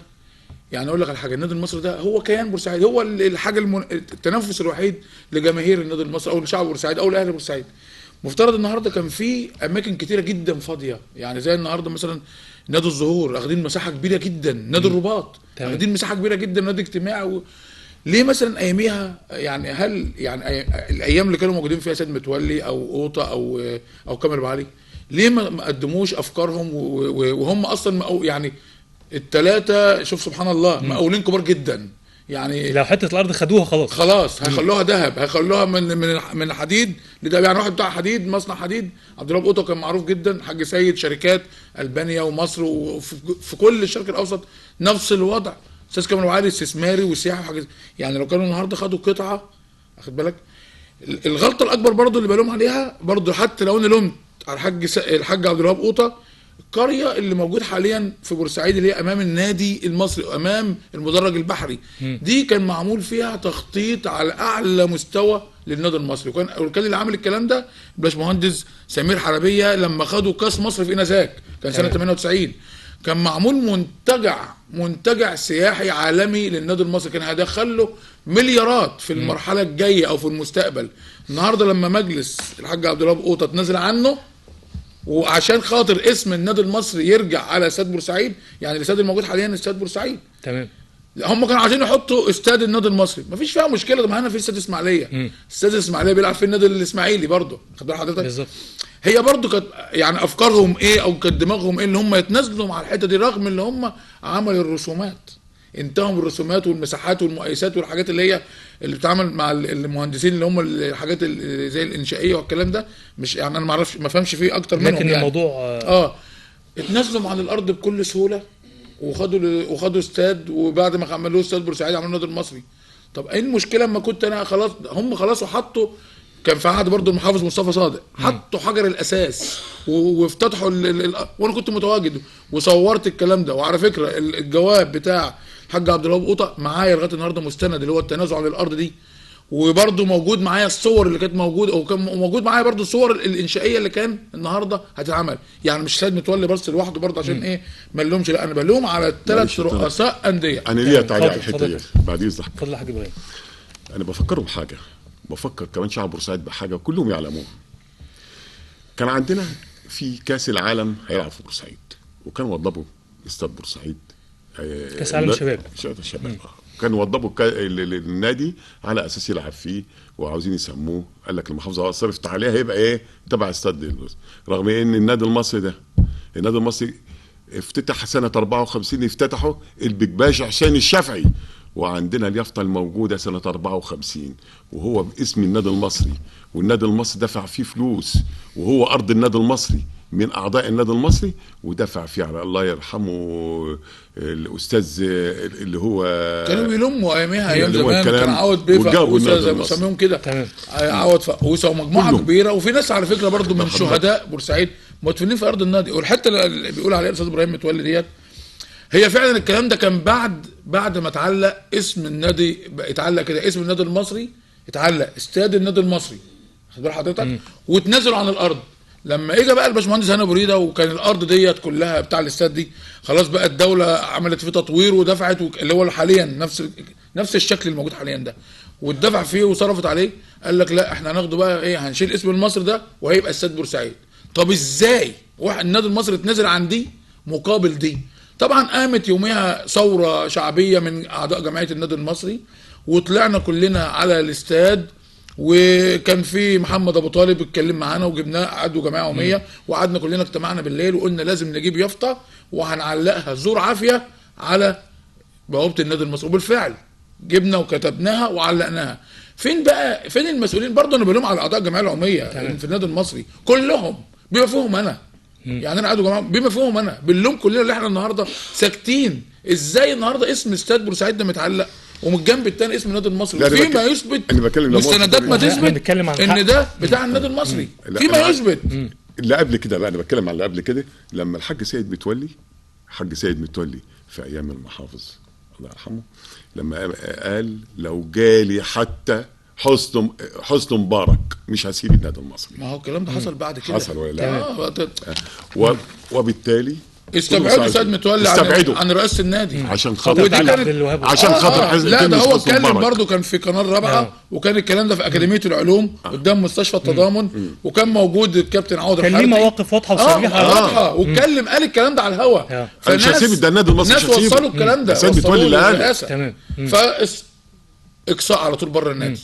يعني اقول لك على حاجه، النادي المصري ده هو كيان بورسعيد، هو الحاجه التنفس الوحيد لجماهير النادي المصري او لشعب بورسعيد او لاهل بورسعيد. مفترض النهارده كان في اماكن كتيره جدا فاضيه، يعني زي النهارده مثلا نادي الزهور اخدين مساحه كبيره جدا، نادي الرباط اخدين مساحه كبيره جدا، نادي اجتماعي ليه مثلا اياميها؟ يعني هل يعني الايام اللي كانوا موجودين فيها سيد متولي او قوطه او كامل ابو علي ليه ما قدموش افكارهم وهم اصلا يعني الثلاثه، شوف سبحان الله، مقاولين كبار جدا. يعني لو حته الارض خدوها خلاص هيخلوها ذهب، هيخلوها من حديد لده. يعني واحد بتاع حديد، مصنع حديد، عبد الوهاب قوطه كان معروف جدا، حاج سيد، شركات البانيا ومصر وفي كل الشرق الاوسط نفس الوضع. استاذ كامل ابو علي استثماري وسياحه وحاجه. يعني لو كانوا النهارده خدوا قطعه، واخد بالك. الغلطه الاكبر برضو اللي بلوم عليها برضو، حتى لو انا لومت على الحاج عبد الوهاب قوطه، القريه اللي موجود حاليا في بورسعيد اللي هي امام النادي المصري وامام المدرج البحري، دي كان معمول فيها تخطيط على اعلى مستوى للنادي المصري، وكان اللي عامل الكلام ده الباشمهندس سمير حربيه لما خدوا كاس مصر في انذاك، كان سنه 98. كان معمول منتجع سياحي عالمي للنادي المصري، كان هيدخل له مليارات في المرحله الجايه او في المستقبل. النهارده لما مجلس الحاج عبد الوهاب قوطه اتنازل عنه وعشان خاطر اسم النادي المصري يرجع على استاد بورسعيد، يعني الاستاد الموجود حاليا استاد بورسعيد، تمام، هم كانوا عايزين يحطوا استاد النادي المصري، مفيش فيها مشكله. طب ما هنا في استاد اسماعيليه، استاد الاسماعيليه بيلعب في النادي الاسماعيلي برضه، خد بال حضرتك بالظبط. هي برضه كانت يعني افكارهم ايه او كانت دماغهم ايه اللي هم يتنازلوا مع الحته دي، رغم ان هم عملوا الرسومات. انتهوا من الرسومات والمساحات والمقايسات والحاجات اللي هي اللي بتتعامل مع المهندسين اللي هم الحاجات زي الانشائيه والكلام ده. مش يعني انا ما اعرفش ما فهمش فيه اكتر منهم لكن يعني. الموضوع اتنازلوا عن الارض بكل سهوله وخدوا استاد، وبعد ما عملوا استاد بورسعيد عملوا النادي المصري. طب ايه المشكله اما كنت انا خلاص هم خلاص وحطوا، كان في عهد برضه المحافظ مصطفى صادق حطوا حجر الاساس وافتتحوا وانا كنت متواجد وصورت الكلام ده. وعلى فكره الجواب بتاع الحاج عبد الوهاب قوطه معايا لغايه النهارده مستند، اللي هو التنازل عن الارض دي، وبرضه موجود معايا الصور اللي كانت موجوده، وكان موجود معايا برضه الصور الانشائيه اللي كان النهارده هتتعمل. يعني مش سيد متولي بس لوحده برضه عشان ايه ما نلومش، لا انا بلوم على الثلاث رؤساء انديه. انا ليا تعليق على الحته دي بعد اذنك. اتفضل يا حاج ابراهيم. انا بفكرهم بحاجه، بفكر كمان شعب بورسعيد بحاجه كلهم يعلموها. كان عندنا في كاس العالم هيلعب في بورسعيد، وكان وضبوا استاد بورسعيد كاس عالم الشباب. الشباب كان وضبوا النادي على اساس يلعب فيه، وعاوزين يسموه، قال لك المحافظه صرفت عليها هيبقى ايه تبع استاد، رغم ان النادي المصري افتتح سنه 54 افتتحوا البيج باشا حسين الشافعي، وعندنا اليافطه الموجوده سنه 54 وهو باسم النادي المصري، والنادي المصري دفع فيه فلوس، وهو ارض النادي المصري من اعضاء النادي المصري، ودفع فيه على الله يرحمه الاستاذ اللي هو كانوا بيلموا ايامها ايام زمان، كان عوض بيه فقوسه زي ما بيسموهم كده، عوض فقوسه ومجموعه كبيره، وفي ناس على فكره برضو من شهداء بورسعيد مدفونين في ارض النادي. والحته اللي بيقول عليها الاستاذ ابراهيم متولي ديت، هي فعلا الكلام ده كان بعد ما اتعلق اسم النادي، اتعلق كده اسم النادي المصري، اتعلق استاد النادي المصري، خد بال حضرتك، واتنازلوا عن الارض. لما اجى بقى الباشمهندس هاني ابو ريده، وكان الارض ديت كلها بتاع الاستاد دي خلاص بقى الدوله عملت فيه تطوير ودفعت، اللي هو حاليا نفس الشكل الموجود حاليا ده، واتدفع فيه وصرفت عليه. قال لك لا احنا هناخده بقى ايه، هنشيل اسم المصري ده وهيبقى استاد بورسعيد. طب ازاي النادي المصري اتنازل عن دي مقابل دي؟ طبعا قامت يوميها ثوره شعبيه من اعضاء جمعيه النادي المصري، وطلعنا كلنا على الاستاد، وكان في محمد ابو طالب اتكلم معانا وجبناه، قعدوا جماعه يوميه، وقعدنا كلنا اجتمعنا بالليل وقلنا لازم نجيب يافطه وهنعلقها زور عافيه على بوابه النادي المصري. وبالفعل جبنا وكتبناها وعلقناها. فين المسؤولين؟ برضه انا بلوم على اعضاء الجمعيه العموميه في النادي المصري كلهم بما فيهم انا. يعني انا قعدوا جماعه بما فيهم انا بنلوم كلنا اللي احنا النهارده ساكتين. ازاي النهارده اسم استاد بورسعيد ده متعلق ومن الجنب الثاني اسم النادي المصري، فيما يثبت مستندات ما تثبت ان ده بتاع النادي المصري، فيما يثبت. اللي قبل كده بقى، انا بتكلم عن اللي قبل كده، لما الحاج سيد متولي في ايام المحافظ الله يرحمه، لما قال لو جالي حتى حسن مبارك مش هسيب النادي المصري. ما هو الكلام ده حصل بعد كده، حصل ولا لا؟ وبالتالي استبعدوا سيد متولي عن رئاسه النادي عشان خاطر لا ده هو اتكلم برضه، كان في قناه رابعه، وكان الكلام ده في اكاديميه العلوم قدام مستشفى التضامن، وكان موجود الكابتن عوض الحارثي، كان ليه مواقف واضحه وصريحه واتكلم قال الكلام ده على الهوا. مش هسيب ده النادي المصري، الناس وصلوا الكلام ده، سيد متولي اللي قال تمام، اقصاء على طول بره النادي.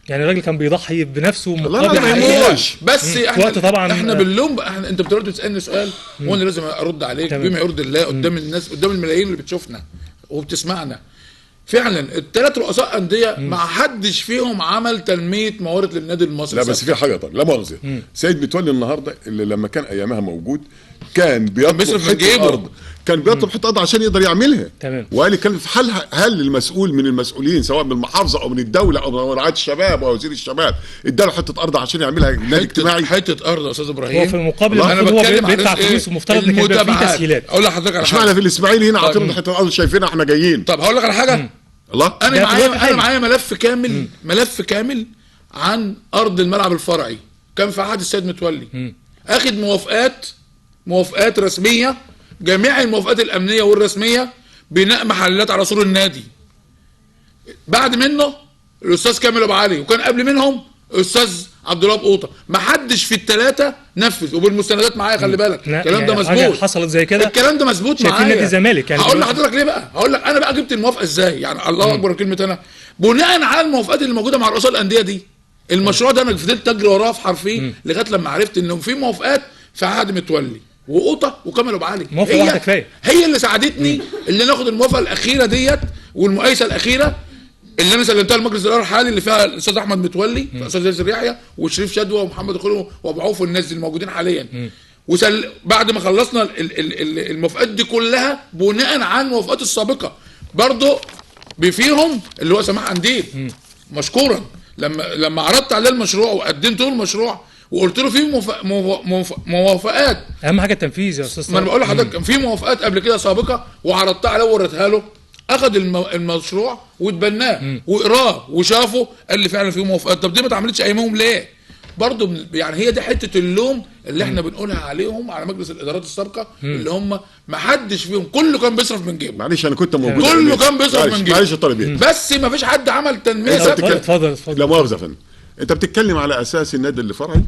يعني الراجل كان بيضحي بنفسه مقابل حقيقي. بس احنا بنلوم انت بترد تسالني سؤال وانا لازم ارد عليك بما يرضي الله قدام الناس، قدام الملايين اللي بتشوفنا وبتسمعنا. فعلا الثلاث رؤساء انديه ما حدش فيهم عمل تنميه موارد للنادي المصري. لا بس في حاجه طبعا لا مؤاخذه، سيد متولي النهارده اللي لما كان ايامها موجود كان بيطلب حته ارض، كان بيطلب حته ارض عشان يقدر يعملها. تمام. وقال كان في حالها، هل المسؤول من المسؤولين سواء من المحافظه او من الدوله او من رعايه الشباب او وزير الشباب اداله حته ارض عشان يعملها نادي اجتماعي؟ حته ارض يا استاذ ابراهيم، هو في المقابل انا بتكلم بيدفع فلوس ومفترض ان يبقى في تسهيلات. اقول لحضرتك على حاجه، اشمعنى في الاسماعيلي هنا عاطينا حته ارض شايفينها احنا جايين؟ طب هقول لك على حاجه، الله، انا معايا ملف كامل عن ارض الملعب الفرعي، كان في عهد السيد متولي، اخد موافقات رسميه، جميع الموافقات الامنيه والرسميه، بناء محلات على سور النادي. بعد منه الاستاذ كامل ابو علي، وكان قبل منهم الاستاذ عبد الوهاب قوطه. ما حدش في الثلاثه نفذ، وبالمستندات معايا، خلي بالك الكلام ده مظبوط. حصلت زي كده، الكلام ده مظبوط معايا. شايفين نادي الزمالك يعني. هقول لحضرتك ليه بقى، هقول لك انا بقى جبت الموافقه ازاي. يعني الله اكبر كلمه، انا بناء على الموافقات اللي موجوده مع رؤساء الانديه دي، المشروع ده انا فضلت اجري وراه في حرفيه لغايه لما عرفت انه في موافقات في عهد متولي وقوطه وكامل ابو علي. موافقه واحده كفايه، هي اللي ساعدتني اللي ناخد الموافقه الاخيره ديت والمقايسه الاخيره اللي انا سلمتها لمجلس الاداره الحالي اللي فيها الاستاذ احمد متولي، الاستاذ ياسر يحيى وشريف شدوى ومحمد الخلوي وابو عوف والناس اللي موجودين حاليا. بعد ما خلصنا الموافقات دي كلها بناء على الموافقات السابقه برضه بفيهم اللي هو سماح قنديل مشكورا لما عرضت عليه المشروع وقدمت له المشروع وقلت له في موافقات. اهم حاجه التنفيذ يا استاذ. ما انا بقول لحضرتك كان في موافقات قبل كده سابقه وعرضتها عليه ووريتها له، اخذ المشروع واتبناه وقراه وشافه قال لي فعلا في موافقات. طب دي ما اتعملتش ايامهم ليه؟ برضه يعني هي دي حته اللوم اللي احنا بنقولها عليهم على مجلس الادارات السابقه اللي هم ما حدش فيهم كله كان بيصرف من جيبه. معلش انا كنت موجود، كله كان بيصرف من جيبه. معلش يا طالب، بس ما فيش حد عمل تنميه ثابته. اتفضل. لا مؤاخذه يا فندم، انت بتتكلم على اساس النادي اللي فرعي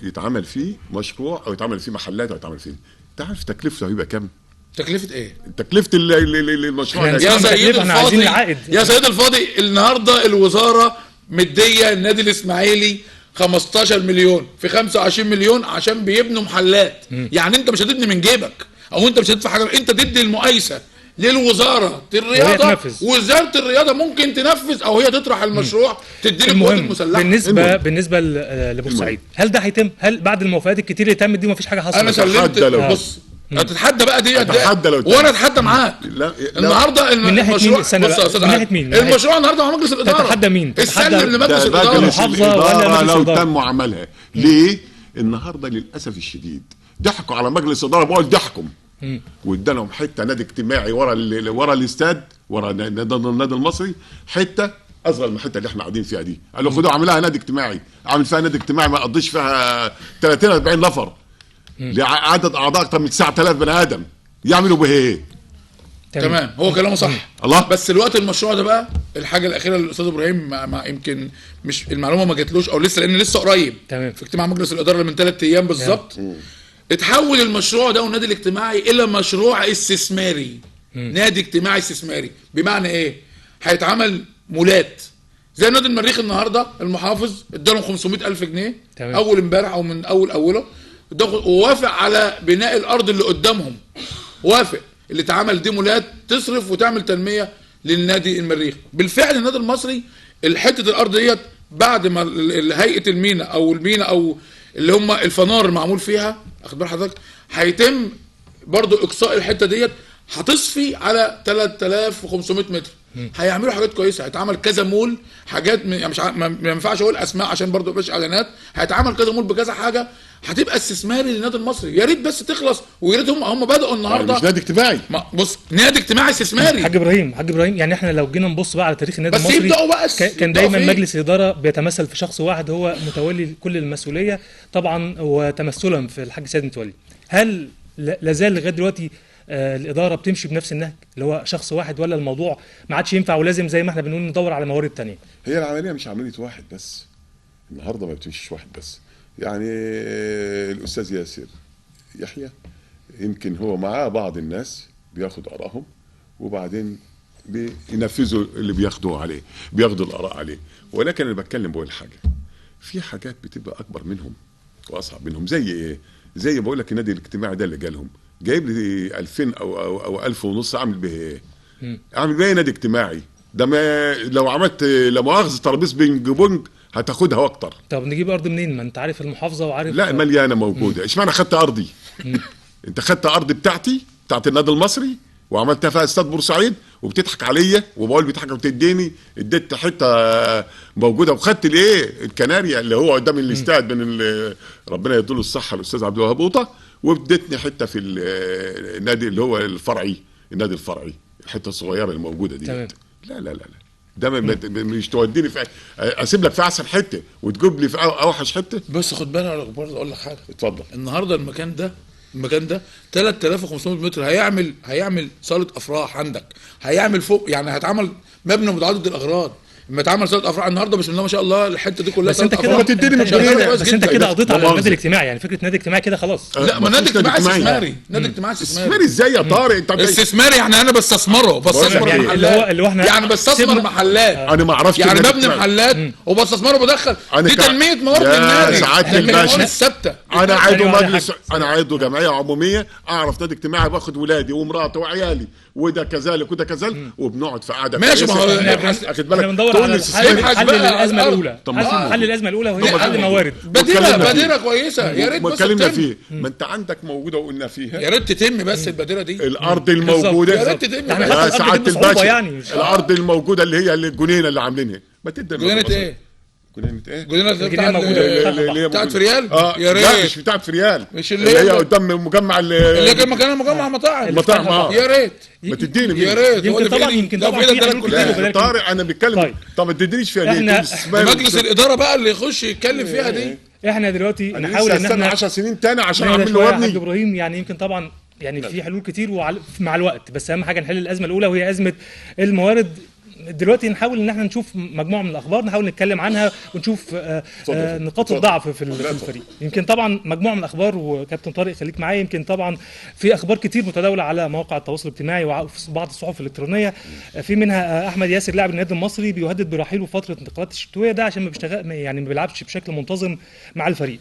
يتعمل فيه مشروع او يتعمل فيه محلات او يتعمل فيه، انت عارف تكلفته هيبقى كام؟ تكلفه ايه؟ تكلفه المشروع يعني ده. يا سيد احنا عايزين الفاضي العائد. يا سيد الفاضي النهارده الوزاره مديه النادي الاسماعيلي 15 مليون في 25 مليون عشان بيبنوا محلات. يعني انت مش هتبني من جيبك او انت مش هتدفع حاجه، انت تدي المقايسه للوزاره الرياضه، وزاره الرياضه ممكن تنفذ او هي تطرح المشروع تدي للقوات المسلحه. بالنسبه لبورسعيد هل ده هيتم؟ هل بعد الموافقات الكتير اللي تمت دي مفيش حاجه حصلت؟ انا سلمت. بص هتتحدى بقى دي وانا اتحدى معاك. من النهارده ناحيه مين؟ استنى بص يا استاذ، من ناحيه مين؟ المشروع النهارده مع مجلس الاداره. تتحدى مين؟ السلم لمجلس الاداره. المحافظه ولا لو تم عملها ليه؟ النهارده للاسف الشديد ضحكوا على مجلس الاداره، بقول ضحكوا وادالهم حته نادي اجتماعي ورا الاستاد، ورا النادي المصري، حته اصغر من الحته اللي احنا قاعدين فيها دي. قالوا خدوها اعملها نادي اجتماعي، اعمل فيها نادي اجتماعي ما يقضيش فيها 30 40 نفر لعدد اعضاء اكتر من 9000 بني ادم، يعملوا به ايه؟ تمام، هو كلامه صح. الله. بس الوقت المشروع ده بقى الحاجه الاخيره للاستاذ ابراهيم ما يمكن مش المعلومه ما جاتلوش او لسه، لان لسه قريب تمام في اجتماع مجلس الاداره من 3 ايام بالظبط اتحول المشروع ده والنادي الاجتماعي الى مشروع استثماري. نادي اجتماعي استثماري بمعنى ايه؟ هيتعمل مولات زي نادي المريخ. النهارده المحافظ ادالهم 500,000 جنيه اول امبارح او من اوله ووافق على بناء الارض اللي قدامهم، وافق اللي اتعمل دي مولات تصرف وتعمل تنميه للنادي المريخ. بالفعل النادي المصري الحته الارض ديت بعد ما هيئه المينا او اللي هم الفنار المعمول فيها، اخد بال حضرتك، هيتم برضو اقصاء الحته ديت، هتصفي على 3500 متر. هيعملوا حاجات كويسه، هيتعمل كذا مول، حاجات يعني مش ما ينفعش اقول اسماء عشان برضو مفيش اعلانات. هيتعمل كذا مول بكذا حاجه، هتبقى استثماري للنادي المصري. يا ريت بس تخلص، ويا ريت هم بداوا النهارده. مش نادي اجتماعي، بص نادي اجتماعي استثماري. حاج ابراهيم يعني احنا لو جينا نبص بقى على تاريخ النادي بس المصري بقى كان دايما مجلس الاداره بيتمثل في شخص واحد هو متولي كل المسؤوليه طبعا، وتمثلا في الحاج سيد متولي. هل لازال لغايه دلوقتي الاداره بتمشي بنفس النهج اللي هو شخص واحد، ولا الموضوع ما عادش ينفع ولازم زي ما احنا بنقول ندور على موارد تانية؟ هي العمليه مش عمليه واحد بس، النهارده ما بتمشيش واحد بس. يعني الاستاذ ياسر يحيى يمكن هو معاه بعض الناس بياخد ارائهم وبعدين بينفذوا اللي بياخدوا الاراء عليه. ولكن انا بتكلم بقول حاجه، في حاجات بتبقى اكبر منهم واصعب منهم. زي ايه؟ زي بقول لك النادي الاجتماعي ده اللي جالهم جايب لي 2000 او 1000 ونص، اعمل به ايه؟ اعمل به نادي اجتماعي ده؟ ما لو عملت لا مؤاخذه ترابيز بينج بونج هتاخدها واكتر. طب نجيب ارض منين؟ ما انت عارف المحافظه وعارف. لا مليانه موجوده. اشمعنى خدت ارضي؟ انت خدت ارض بتاعت النادي المصري وعملتها فيها استاد بورسعيد وبتضحك عليا، وبقول بتضحك وتديني، اديت حته موجوده، وخدت الايه الكناريا اللي هو قدام الاستاد من ربنا يديله الصحه الاستاذ عبد الوهاب قوطه، واديتني حته في النادي اللي هو النادي الفرعي الحته الصغيره الموجوده دي. تمام. لا ده مش توديني في اسيب لك في احسن حته وتجيب لي في اوحش حته. بس خد بالك برضه اقول لك حاجه. اتفضل. النهارده المكان ده 3500 متر هيعمل صاله افراح عندك، هيعمل فوق يعني هيتعمل مبنى متعدد الاغراض. لما اتعمل صاله افراح النهارده بسم الله ما شاء الله الحته دي كلها. بس انت كده بس انت كده قضيت على النادي الاجتماعي، يعني فكره نادي اجتماعي كده خلاص. لا ما نادي اجتماعي استثماري. نادي اجتماعي استثماري ازاي يا طارق؟ انت استثماري يعني انا بستثمره يعني محلات، اللي هو احنا يعني بستثمر محلات. انا ما اعرفش يعني ببني محلات وبستثمره وبدخل دي تنميه موارد النادي. سعاده الباشا الثابته. انا عضو مجلس، انا عضو جمعيه عموميه، اعرف نادي اجتماعي باخد ولادي ومراتي وعيالي وده كذلك وده كذلك، وبنقعد في قعده ماشي، ما هو اخد بالك بندور تقول على لي حل الازمه الاولى، طب ما حل الازمه الاولى وهي طب ما حل موارد. بديره كويسه، يا ريت ما بس اتكلمنا تتم. فيه، ما انت عندك موجوده وقلنا فيها، يا ريت تتم بس البديره دي. الارض الموجوده يا ريت تتم. يعني بس. حتى يا الأرض سعاده بتبقى صعوبة الباشا يعني، مش- الارض الموجوده اللي هي الجنينه اللي عاملينها ما تدي جنينه ايه؟ جنينه ايه؟ جنينه الجنينة موجودة. بتاعت فريال؟ لا يا ريت. مش بتاعت فريال، مش اللي هي اللي قدام مجمع اللي كان مكان مجمع مطاعم. مطاعم يا ريت ما تديني يا ريت. يمكن طبعا يمكن طبعا في في ايدك حلول كتير كلها. وبدائل طارق انا بتكلم. طيب. طب ما تدينيش فيها ليه؟ مجلس الاداره بقى اللي يخش يتكلم فيها دي. احنا دلوقتي انا نحاول ان احنا 10 سنين تاني عشان نهدى اعمل شوية له يا حاج وابني. ابراهيم، يعني يمكن طبعا يعني في حلول كتير مع الوقت، بس اهم حاجه نحل الازمه الاولى وهي ازمه الموارد. دلوقتي نحاول ان احنا نشوف مجموعه من الاخبار نحاول نتكلم عنها ونشوف نقاط الضعف في الفريق. يمكن طبعا مجموعه من الاخبار، وكابتن طارق خليك معايا، يمكن طبعا في اخبار كتير متداوله على مواقع التواصل الاجتماعي وفي بعض الصحف الالكترونيه، في منها احمد ياسر لاعب النادي المصري بيهدد برحيله فتره الانتقالات الشتويه، ده عشان ما بيشتغل يعني ما بيلعبش بشكل منتظم مع الفريق.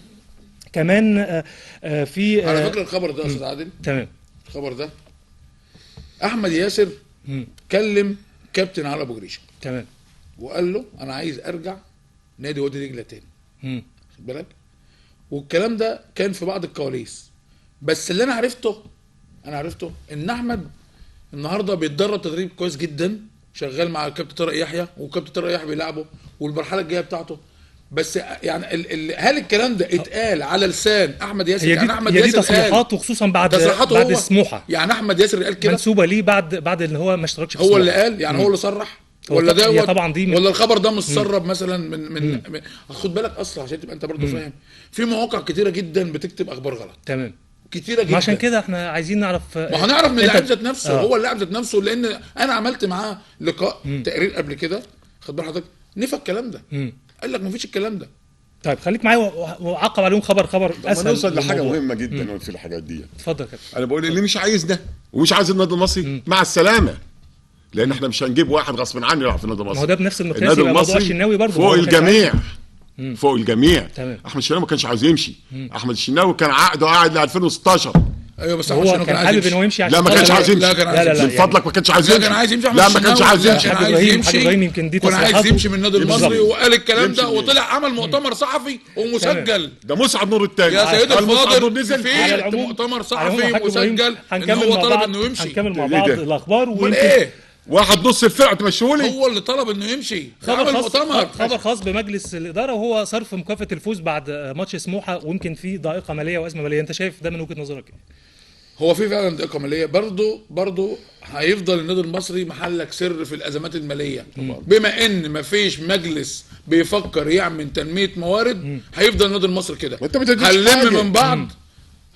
كمان في على فكره الخبر ده يا استاذ عادل، تمام، الخبر ده احمد ياسر كلم كابتن علي ابو جريشه تمام، وقال له انا عايز ارجع نادي وادي دجله تاني. مم. خد بالك، والكلام ده كان في بعض الكواليس، بس اللي انا عرفته ان احمد النهارده بيتدرب تدريب كويس جدا، شغال مع الكابتن طارق يحيى، والكابتن طارق يحيى بيلعبه، والمرحله الجايه بتاعته. بس يعني هل الكلام ده اتقال على لسان احمد ياسر؟ هي يعني احمد دي ياسر تصريحات، وخصوصا بعد تصريحاته سموحه، يعني احمد ياسر قال كده منسوبه ليه بعد اللي هو ما اشتركش في هو سموحة. اللي قال، يعني هو اللي صرح هو ولا طبعاً- هي ده طبعاً دي ولا الخبر ده متسرب مثلا من خد بالك اصلا عشان تبقى انت برضه فاهم، في مواقع كتيره جدا بتكتب اخبار غلط، تمام، كتيره جدا. ما عشان كده احنا عايزين نعرف ما هنعرف من اللاعب ذات نفسه. آه. هو اللاعب ذات نفسه، لان انا عملت معاه لقاء تقرير قبل كده، خد بال حضرتك، نفى الكلام ده، قال لك مفيش الكلام ده. طيب خليك معايا وعقب عليهم خبر لما اسهل. نوصل لحاجه للموضوع. مهمه جدا في الحاجات دي، اتفضل يا كابتن. انا بقول اللي مش عايز ده ومش عايز النادي المصري مع السلامه، لان احنا مش هنجيب واحد غصب عنه يلعب في النادي المصري. ما هو ده بنفس المقياس النادي يبقى موضوع المصري الشناوي برضه فوق الجميع، فوق الجميع. تمام. احمد الشناوي ما كانش عاوز يمشي، احمد الشناوي كان عقده قاعد ل 2016. ايوه بس هو كان حابب انه يمشي لا ما كانش عايز يمشي، لا كان عايز لا، لا، من فضلك ما كانش عايز لا يمشي، كان عايز يمشي. لا ما كانش عايز يمشي. كان حاج عايز إبراهيم- يمشي. حاج إبراهيم يمكن دي كان عايز تصريحاته. يمشي من النادي المصري بالظبط. وقال الكلام يمشي ده، منين؟ وطلع عمل مؤتمر صحفي ومسجل. ده مسعد نور التاني يا سيدي قال مسعد نور الفاضل، نزل في على العموم- مؤتمر على صحفي العموم يا حاج إبراهيم مسجل ان هنكمل هو مع طلب بعض، انه يمشي. هنكمل مع ليه بعض ده؟ الاخبار امال ويمكن ايه؟ واحد نص الفرقه تمشيهولي. هو اللي طلب انه يمشي، خبر عمل خاص مؤتمر. خبر خاص بمجلس الاداره، وهو صرف مكافاه الفوز بعد ماتش سموحه، ويمكن في ضائقه ماليه وازمه ماليه. انت شايف ده من وجهه نظرك ايه؟ هو في فعلا ضائقه ماليه، برضه هيفضل النادي المصري محلك سر في الازمات الماليه، بما ان مفيش مجلس بيفكر يعمل تنميه موارد، هيفضل النادي المصري كده. وانت ما تديش حاجة. هنلم من بعض،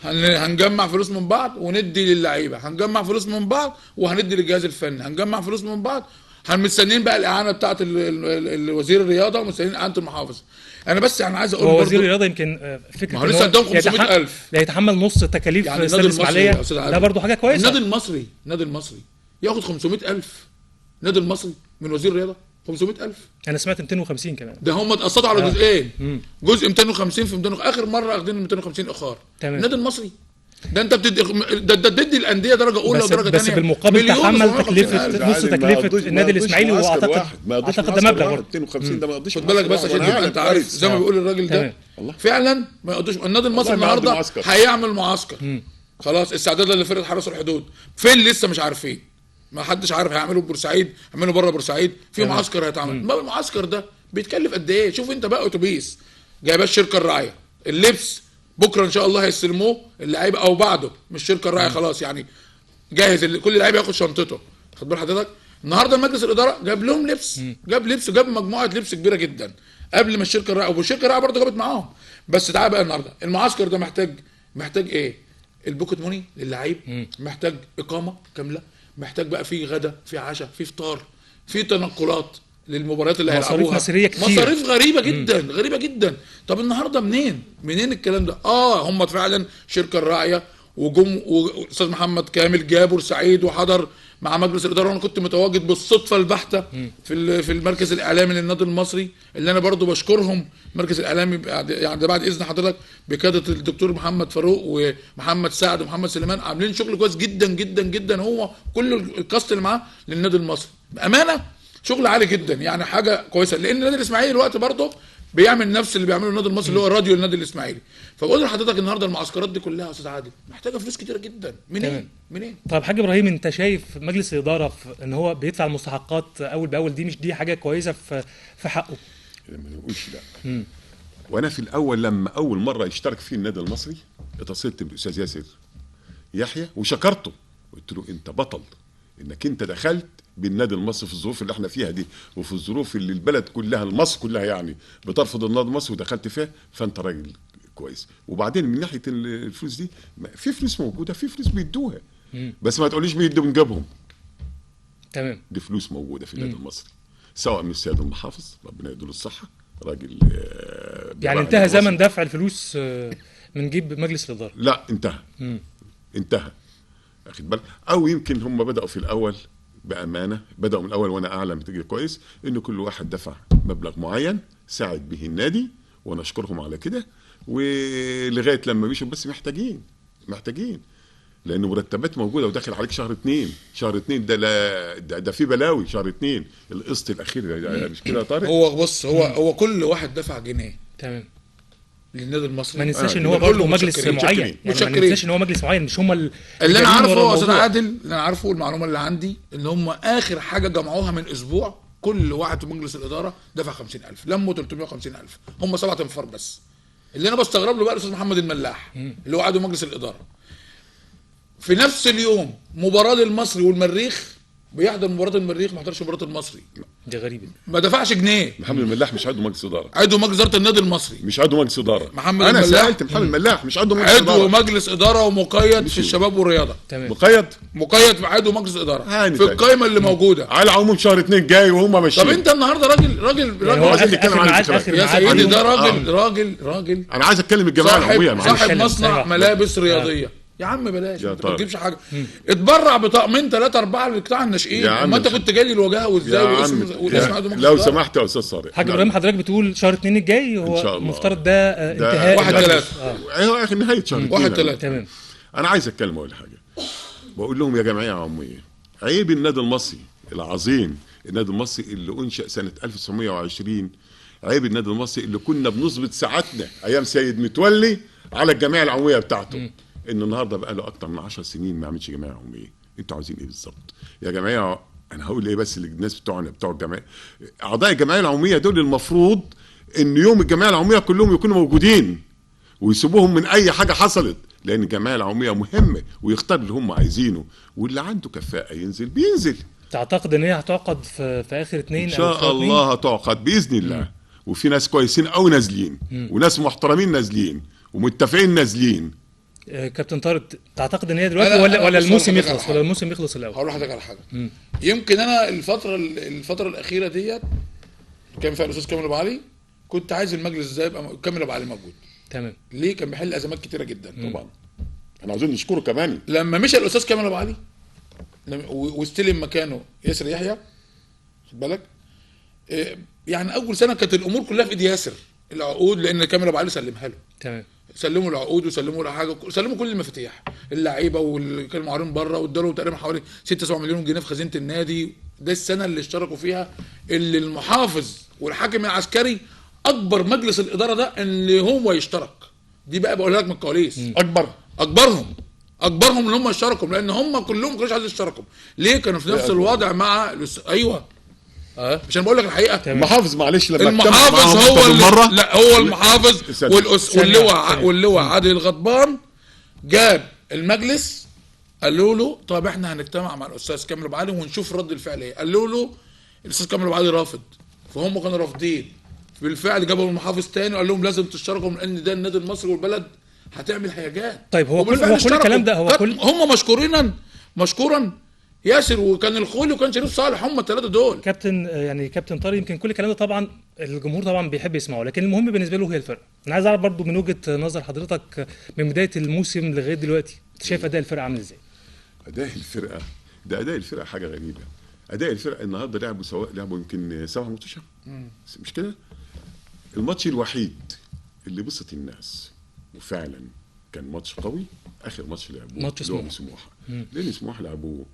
هنجمع فلوس من بعض وندي للعيبه، هنجمع فلوس من بعض وهندي للجهاز الفني، هنجمع فلوس من بعض، مستنيين بقى الاعانه بتاعه وزير الرياضه، ومستنيين اعانه المحافظ. انا بس يعني عايز اقول هو برضه وزير الرياضه يمكن فكره ما هو لسه قدام 500,000 لا يتحمل نص تكاليف يعني استاد النادي المصري الاسماعيليه، يا أستاذ عادل، ده برضه حاجه كويسه. النادي المصري ياخد 500,000، النادي المصري من وزير الرياضه 500,000. انا سمعت 250 كمان. ده هم اتقسطوا على جزئين، جزء 250 في 200، اخر مره واخدين 250 اخار. تمام. النادي المصري ده انت بتدي الانديه درجه اولى ودرجه ثانيه، بس بالمقابل تحمل تكلفه نص تكلفه النادي الاسماعيلي، واعتقد ده مبلغ برضه 250 ده ما يقضيش. خد بالك بس عشان تبقى انت عارف زي ما بيقول الراجل ده فعلا ما يقضوش. النادي المصري النهارده هيعمل معسكر خلاص استعدادا لفرقه حرس الحدود، فين لسه مش عارفين، ما حدش عارف هيعملوا بورسعيد، هيعملوا بره بورسعيد، في معسكر هيتعمل. ما المعسكر ده بيتكلف قد ايه؟ شوف انت بقى اتوبيس جايباه الشركه الراعيه، اللبس بكره ان شاء الله هيستلموه اللعيبه او بعده، مش الشركه الراعيه خلاص يعني جاهز، كل لعيب ياخد شنطته. خد بال حضرتك، النهارده مجلس الاداره جاب لهم لبس، جاب مجموعه لبس كبيره جدا قبل ما الشركه الراعيه، والشركه الراعيه برضه جابت معاهم. بس تعالى بقى النهارده المعسكر ده محتاج ايه؟ البوكت موني للعيب، محتاج اقامه كامله، محتاج بقى في غدا، في عشاء، في فطار، في تنقلات للمباريات اللي هيلعبوها، مصاريف مصريه كتير، مصاريف غريبه جدا غريبه جدا. طب النهارده منين الكلام ده؟ هم فعلا شركه الراعيه وجم، واستاذ محمد كامل جابوا بورسعيد وحضر مع مجلس الاداره، وانا كنت متواجد بالصدفه البحته في المركز الاعلامي للنادي المصري، اللي انا برضو بشكرهم. المركز الاعلامي يعني بعد اذن حضرتك بقياده الدكتور محمد فاروق ومحمد سعد ومحمد سليمان، عاملين شغل كويس جدا جدا جدا، هو كل الكاست اللي معاه للنادي المصري بامانه شغل عالي جدا، يعني حاجه كويسه. لان النادي الاسماعيلي الوقت برضه بيعمل نفس اللي بيعمله النادي المصري اللي هو راديو النادي الاسماعيلي. فبقول لحضرتك النهارده المعسكرات دي كلها يا استاذ عادل محتاجه فلوس كتيره جدا. منين؟ طب حاج ابراهيم، انت شايف مجلس الاداره في ان هو بيدفع المستحقات اول باول، دي مش دي حاجه كويسه في حقه؟ ما نقولش لا. وانا في الاول لما اول مره اشترك فيه النادي المصري اتصلت بالاستاذ ياسر يحيى وشكرته، قلت له انت بطل انك انت دخلت بالنادي المصري في الظروف اللي احنا فيها دي، وفي الظروف اللي البلد كلها مصر كلها يعني بترفض النادي المصري ودخلت فيها، فانت راجل كويس. وبعدين من ناحيه الفلوس دي في فلوس موجوده، في فلوس بيدوها، بس ما تقوليش بيدوا من جابهم. تمام. دي فلوس موجوده في النادي المصري، سواء من السيد المحافظ ربنا يديله الصحه، راجل يعني انتهى زمن دفع الفلوس من جيب مجلس الاداره؟ لا انتهى. انتهى، واخد بالك؟ او يمكن هم بداوا في الاول بامانه، بداوا من الاول وانا اعلم تيجي كويس ان كل واحد دفع مبلغ معين ساعد به النادي، وانا اشكرهم على كده، ولغايه لما مشوا. بس محتاجين لان مرتبات موجوده وداخل عليك شهر 2 ده في بلاوي. شهر 2 القسط الاخير مش كده يا طارق؟ هو بص، هو كل واحد دفع جنيه. تمام. للنادي المصري. ما ننساش ان هو برضه مجلس معين، يعني ما ننساش ان هو مجلس معين، مش هم اللي انا عارفه يا استاذ عادل، اللي انا عارفه المعلومه اللي عندي ان هم اخر حاجه جمعوها من اسبوع كل واحد في مجلس الاداره دفع 50,000، لموا 350,000، هم 7 انفار بس. اللي انا بستغرب له بقى الاستاذ محمد الملاح اللي هو عضو مجلس الاداره، في نفس اليوم مباراه للمصري والمريخ بيحضر مباراه المريخ، ما حضرش مباراه المصري. دي غريبه. ما دفعش جنيه. محمد الملاح مش عضو مجلس اداره، عضو مجلس اداره النادي المصري، مش عضو مجلس اداره. محمد انا الملاح سالت محمد الملاح مش عضو مجلس اداره، عضو مجلس اداره ومقيد في الشباب والرياضه. تمام. مقيد في عضو مجلس اداره في القائمه اللي موجوده على عموم شهر 2 جاي وهم ماشيين. طب انت النهارده راجل عايزين نتكلم عن يا سيدي، ده راجل انا عايز اتكلم الجماعه العموميه، صاحب مصنع ملابس رياضيه. يا عم بلاش، انت ما تجيبش حاجه. اتبرع بطقمين 3 4 لقطاع الناشئين. ما انت كنت جاي لي الوجاهه وازاي والاسم لو سمحت يا استاذ صارق. حاج ابراهيم، حضرتك بتقول شهر 2 الجاي هو المفترض ده انتهاء 1/3. ايوه اخر نهايه شهر 2 1/3. تمام. انا عايز اتكلم اقول حاجه، بقول لهم يا جمعيه عموميه، عيب النادي المصري العظيم، النادي المصري اللي انشأ سنه 1920، عيب النادي المصري اللي كنا بنظبط ساعتنا ايام سيد متولي على الجمعيه العموميه بتاعته، ان النهارده بقى له اكتر من 10 سنين ما عملش جمعيه عموميه. انتوا عاوزين ايه بالظبط يا جماعه؟ انا هقول ايه بس للناس بتوع الجمعيه، اعضاء الجمعيه العموميه دول المفروض ان يوم الجمعيه العموميه كلهم يكونوا موجودين ويسيبوهم من اي حاجه حصلت، لان الجمعيه العموميه مهمه ويختار اللي هم عايزينه، واللي عنده كفاءه ينزل بينزل. تعتقد ان هي هتعقد في اخر 2 ان شاء الله هتعقد باذن الله. وفي ناس كويسين قوي نازلين، وناس محترمين نازلين، ومتفقين نازلين. كابتن طارق، تعتقد ان هي دلوقتي ولا الموسم يخلص، ولا الموسم يخلص الاول؟ هقول لحضرتك على حاجه. يمكن انا الفتره الاخيره ديت كان فيها الاستاذ كامل ابو علي، كنت عايز المجلس ازاي يبقى كامل ابو علي موجود. تمام. ليه؟ كان بيحل ازمات كتيره جدا. طبعا احنا عاوزين نشكره كمان. لما مشى الاستاذ كامل ابو علي واستلم مكانه ياسر يحيى، خد بالك، يعني اول سنه كانت الامور كلها في ايد ياسر، العقود، لان كامل ابو علي سلمها له. تمام. سلموا العقود وسلموا له حاجه، سلموا كل المفاتيح، اللعيبه واللي كانوا معارين بره، وادوا تقريبا حوالي 6-7 مليون جنيه في خزينه النادي. ده السنه اللي اشتركوا فيها، اللي المحافظ والحاكم العسكري اكبر مجلس الاداره ده ان هو يشترك. دي بقى بقول لك من الكواليس، اكبرهم ان هم اشتركوا، لان هم كلهم ما كانوش عايزين يشتركوا. ليه؟ كانوا في نفس الوضع مع ايوه مش انا بقول لك الحقيقه. المحافظ معلش لما المحافظ هو لا هو المحافظ واللواء عادل الغضبان جاب المجلس، قالوا له طب احنا هنجتمع مع الاستاذ كامل ابو علي ونشوف رد الفعل ايه. قالوا له الاستاذ كامل ابو علي رافض، فهم كانوا رافضين. بالفعل جابوا المحافظ تاني وقال لهم لازم تشتركوا، لان ده النادي المصري والبلد هتعمل هيجات. طيب هو كل الكلام ده هم مشكورا ياسر وكان الخولي وكان شريف صالح، هم الثلاثه دول. كابتن طارق، يمكن كل الكلام ده طبعا الجمهور طبعا بيحب يسمعه، لكن المهم بالنسبه له هي الفرقه. انا عايز اعرف برضو من وجهه نظر حضرتك من بدايه الموسم لغايه دلوقتي، انت شايف اداء الفرقه عامل ازاي؟ اداء الفرقه ده اداء الفرقه حاجه غريبه. اداء الفرقه النهارده لعبوا يمكن 7 ماتشات، مش كده؟ الماتش الوحيد اللي بسط الناس وفعلا كان ماتش قوي، اخر ماتش لعبوه ماتش اللي هو سموحه. لان سموحه لعبوه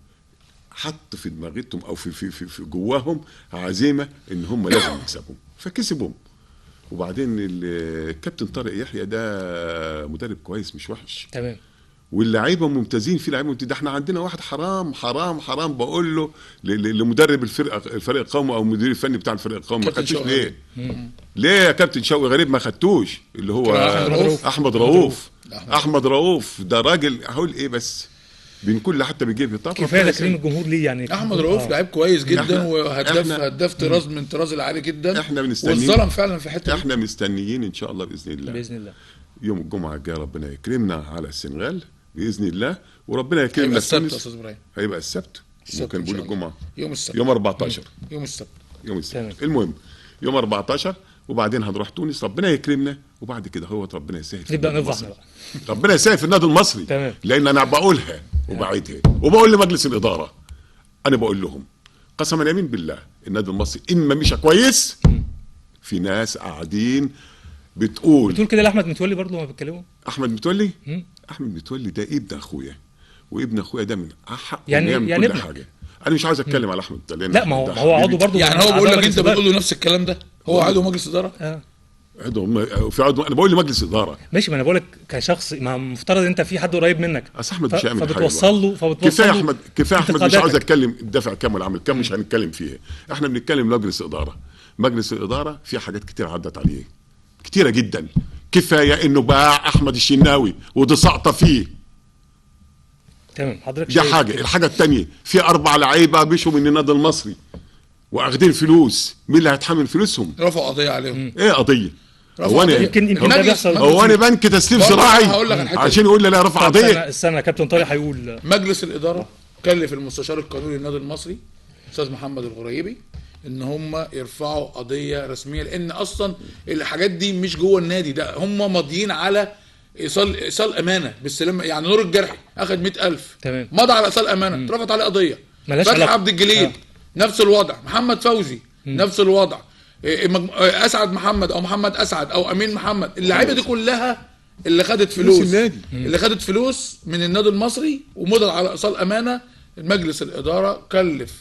حط في دماغتهم او في جواهم عزيمه ان هم لازم يكسبهم، فكسبهم. وبعدين الكابتن طارق يحيى ده مدرب كويس مش وحش، تمام. واللعيبه ممتازين، في لعيبه ممتازين. ده احنا عندنا واحد حرام حرام حرام بقول له لمدرب الفريق القومي او المدير الفني بتاع الفريق القومي، ما خدتوش ليه؟ ليه يا كابتن شوقي غريب ما خدتوش؟ اللي هو احمد رؤوف ده راجل هقول ايه بس بين كل حتى بيجيب طاقه كفايه تكريم الجمهور ليه يعني. احمد رؤوف لعيب كويس جدا وهداف طراز من طراز العالي جدا. احنا مستنيين والظلم فعلا في حته احنا مستنيين ان شاء الله باذن الله يوم الجمعه الجايه ربنا يكرمنا على السنغال باذن الله، وربنا يكرمنا السبت يا استاذ ابراهيم. هيبقى السبت ممكن نقول الجمعه يوم السبت يوم 14 يوم السبت المهم يوم 14 وبعدين هنروح تونس ربنا يكرمنا، وبعد كده هو ربنا يسهل نبدا نفضح بقى ربنا يسهل في النادي المصري. تمام. لان انا بقولها وبعيدها وبقول لمجلس الاداره، انا بقول لهم قسما يمين بالله النادي المصري اما مش كويس، في ناس قاعدين بتقول كده لاحمد متولي برضه ما بيتكلموا. احمد متولي احمد متولي ده ابن اخويا، وابن اخويا ده من حقه يعني كل حاجه. انا مش عايز اتكلم على احمد متولي. لا ما هو عضو برضه، يعني هو بيقول لك انت بتقول له نفس الكلام ده؟ هو عضو مجلس اداره؟ في عضو، انا بقول لمجلس اداره ماشي. ما انا بقول لك كشخص، ما مفترض انت في حد قريب منك. اصل احمد مش هيعمل حاجه، فبتوصل له كفايه احمد مش عاوز اتكلم الدفع كام والعمل كام، مش هنتكلم فيها. احنا بنتكلم مجلس اداره. مجلس الاداره في حاجات كتير عدت عليه كتيره جدا. كفايه انه باع احمد الشناوي ودي سقطه فيه. تمام حضرتك. دي حاجه. الحاجه الثانيه في 4 لعيبه مشوا من النادي المصري واخدين فلوس، مين اللي هيتحمل فلوسهم؟ رفعوا قضيه عليهم. ايه قضيه؟ يمكن ده بيحصل. هو انا بنك تسليم زراعي عشان يقول لي لا رفع قضيه؟ استنى يا كابتن طارق هيقول. مجلس الاداره كلف المستشار القانوني للنادي المصري استاذ محمد الغريبي ان هم يرفعوا قضيه رسميه، لان اصلا الحاجات دي مش جوه النادي، ده هم ماضيين على ايصال امانه بالسلام. يعني نور الجرحي اخذ 100,000 تمام، مضى على ايصال امانه، اترفعت عليه قضيه. فتحي عبد الجليل نفس الوضع، محمد فوزي نفس الوضع، اسعد محمد او محمد اسعد او امين محمد، اللعيبه دي كلها اللي خدت فلوس اللي خدت فلوس من النادي المصري ومضت على ايصال امانه. مجلس الاداره كلف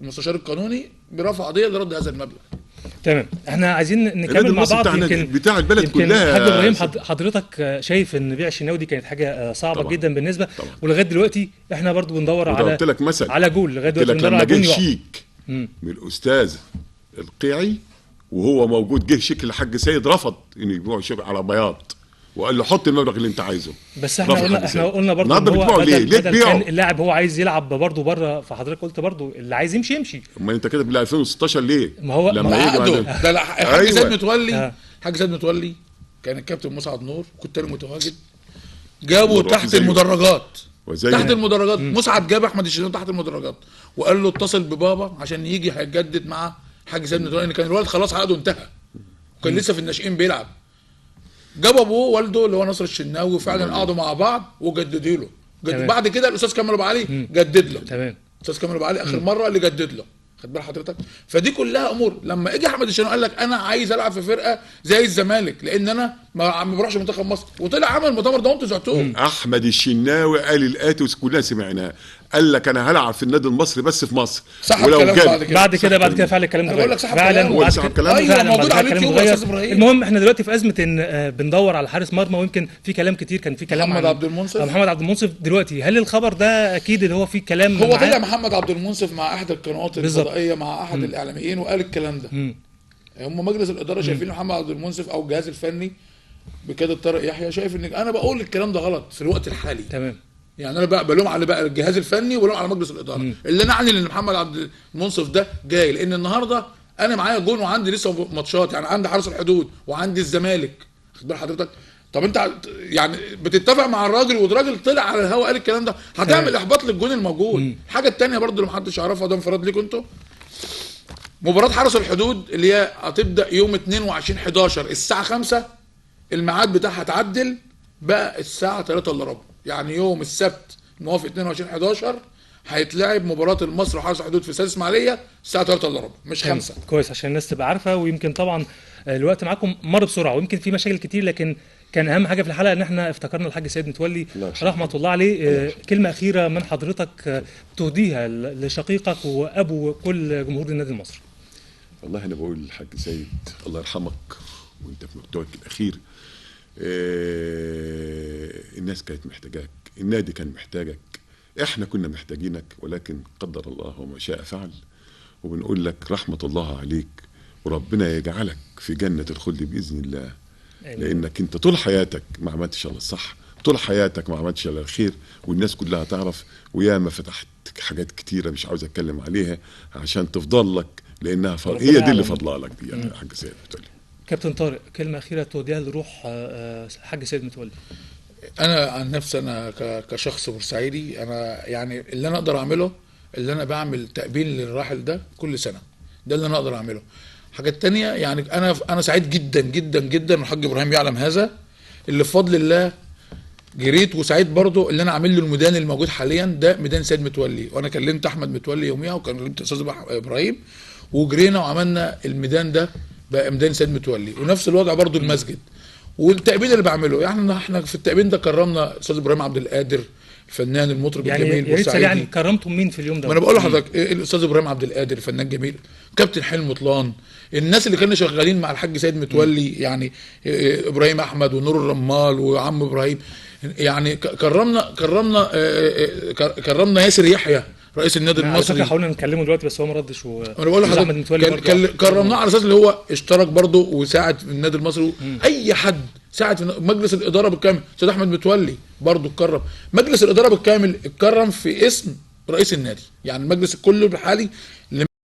المستشار القانوني برفع قضيه لرد هذا المبلغ. تمام. احنا عايزين نكمل مع بعض. يمكن بتاع البلد كلها. حاج ابراهيم حضرتك شايف ان بيع الشناوي دي كانت حاجه صعبه طبعا جدا بالنسبه طبعا. ولغايه دلوقتي احنا برضو بندور على قلت لك مثل على جول، لغايه دلوقتي بندور على جول شيك من الاستاذ القيعي، وهو موجود جه شيك لحاج سيد رفض ان يبيعوا شيك على بياض وقال له حط المبلغ اللي انت عايزه. بس احنا قلنا برضه ان هو ليه كان اللاعب هو عايز يلعب برضه بره، فحضرتك قلت برضه اللي عايز يمشي. امال انت كده بال 2016 ليه؟ ما هو لما يجي ده حاج سيد متولي حاج سيد متولي كان الكابتن مسعد نور، كنت انا متواجد، جابوا تحت المدرجات تحت المدرجات مسعد جاب احمد الشناوي تحت المدرجات وقال له اتصل ببابا عشان يجي هيجدد مع حاج سيد متولي، ان كان الولد خلاص عقده انتهى وكان لسه في الناشئين بيلعب. جاب ابوه والده اللي هو نصر الشناوي وفعلا قعدوا مع بعض وجددوا له. بعد كده الاستاذ كمال ابو علي جدد له. تمام. الاستاذ كمال ابو علي اخر مره اللي جدد له، خد بال حضرتك. فدي كلها امور. لما اجى احمد الشناوي قال لك انا عايز العب في فرقه زي الزمالك لان انا ما بروحش منتخب مصر، وطلع عمل المؤتمر ده وانتوا زعتوه. احمد الشناوي قال الاتي كلنا سمعناه، قال لك انا هلعب في النادي المصري بس في مصر. ولو بعد كده فعلا الكلام ده فعلا ايوه موجود على اليوتيوب يا استاذ ابراهيم. المهم احنا دلوقتي في ازمه ان بندور على حارس مرمى، ويمكن في كلام كتير كان في كلام محمد عبد المنصف دلوقتي. هل الخبر ده اكيد اللي هو فيه كلام؟ هو طلع محمد عبد المنصف مع احد القنوات الفضائيه مع احد الاعلاميين وقال الكلام ده. هم مجلس الاداره شايفين محمد عبد المنصف او الجهاز الفني بكده طارق يحيى شايف ان انا بقول الكلام ده غلط في الوقت الحالي. تمام. يعني انا بقى بلوم على بقى الجهاز الفني وبلوم على مجلس الاداره اللي انا اعني ان محمد عبد المنصف ده جاي، لان النهارده انا معايا جون وعندي لسه ماتشات، يعني عندي حرس الحدود وعندي الزمالك، خد بال حضرتك. طب انت يعني بتتفق مع الراجل والراجل طلع على الهواء قال الكلام ده، هتعمل احباط للجون الموجود. الحاجه الثانيه برضو اللي محدش يعرفها، ده انفراد ليكم انتوا، مباراه حرس الحدود اللي هي هتبدا يوم 22/11 الساعه 5، الميعاد بتاعها اتعدل بقى الساعه 3 الا ربع، يعني يوم السبت موافق 22/11 هيتلعب مباراه المصري وحرس الحدود في استاد اسماعيليه الساعه 3 الا ربع مش 5. كويس عشان الناس تبقى عارفه. ويمكن طبعا الوقت معاكم مر بسرعه ويمكن في مشاكل كتير، لكن كان اهم حاجه في الحلقه ان احنا افتكرنا الحاج سيد متولي رحمه الله عليه. كلمه اخيره من حضرتك تهديها لشقيقك وابو كل جمهور النادي المصري. والله انا بقول للحاج سيد الله يرحمك وانت في مقتولك الاخير، الناس كانت محتاجاك، النادي كان محتاجك، احنا كنا محتاجينك، ولكن قدر الله وما شاء فعل. وبنقول لك رحمة الله عليك وربنا يجعلك في جنة الخلد بإذن الله. لأنك انت طول حياتك ما عملتش الا الصح، طول حياتك ما عملتش الا الخير، والناس كلها تعرف. وياما فتحت حاجات كتيرة مش عاوز اتكلم عليها عشان تفضل لك، لانها هي دي اللي فضلها لك دي يا حاج سيد متولي. كابتن طارق كلمه اخيره توديها لروح الحاج سيد متولي. انا عن نفسي انا كشخص بورسعيدي، انا يعني اللي انا اقدر اعمله، اللي انا بعمل تأبين للراحل ده كل سنه، ده اللي انا اقدر اعمله. حاجات تانية يعني انا سعيد جدا جدا جدا، والحاج ابراهيم يعلم هذا، اللي بفضل الله جريت وسعيد برضو اللي انا عامل له الميدان الموجود حاليا ده ميدان سيد متولي. وانا كلمت احمد متولي يوميها وكلمت الاستاذ ابراهيم وجرينا وعملنا الميدان ده بقى ميدان سيد متولي. ونفس الوضع برضو المسجد والتأبين اللي بعمله. يعني احنا في التأبين ده كرمنا الاستاذ ابراهيم عبد القادر الفنان المطرب الجميل بورسعيدي. يعني كرمتم مين في اليوم ده؟ ما انا بقول لحضرتك الاستاذ ابراهيم عبد القادر الفنان جميل، كابتن حلمي مطلان، الناس اللي كانوا شغالين مع الحاج سيد متولي، يعني ابراهيم احمد ونور الرمال وعم ابراهيم. يعني كرمنا ياسر يحيى رئيس النادي المصري. على حاولنا نكلمه دلوقتي بس هو ما ردش. انا بقول لحضرتك كرمناه على اساس اللي هو اشترك برضه وساعد في النادي المصري. اي حد ساعد في مجلس الاداره بالكامل. استاذ احمد متولي برضه اتكرم، مجلس الاداره بالكامل اتكرم في اسم رئيس النادي. يعني المجلس كله الحالي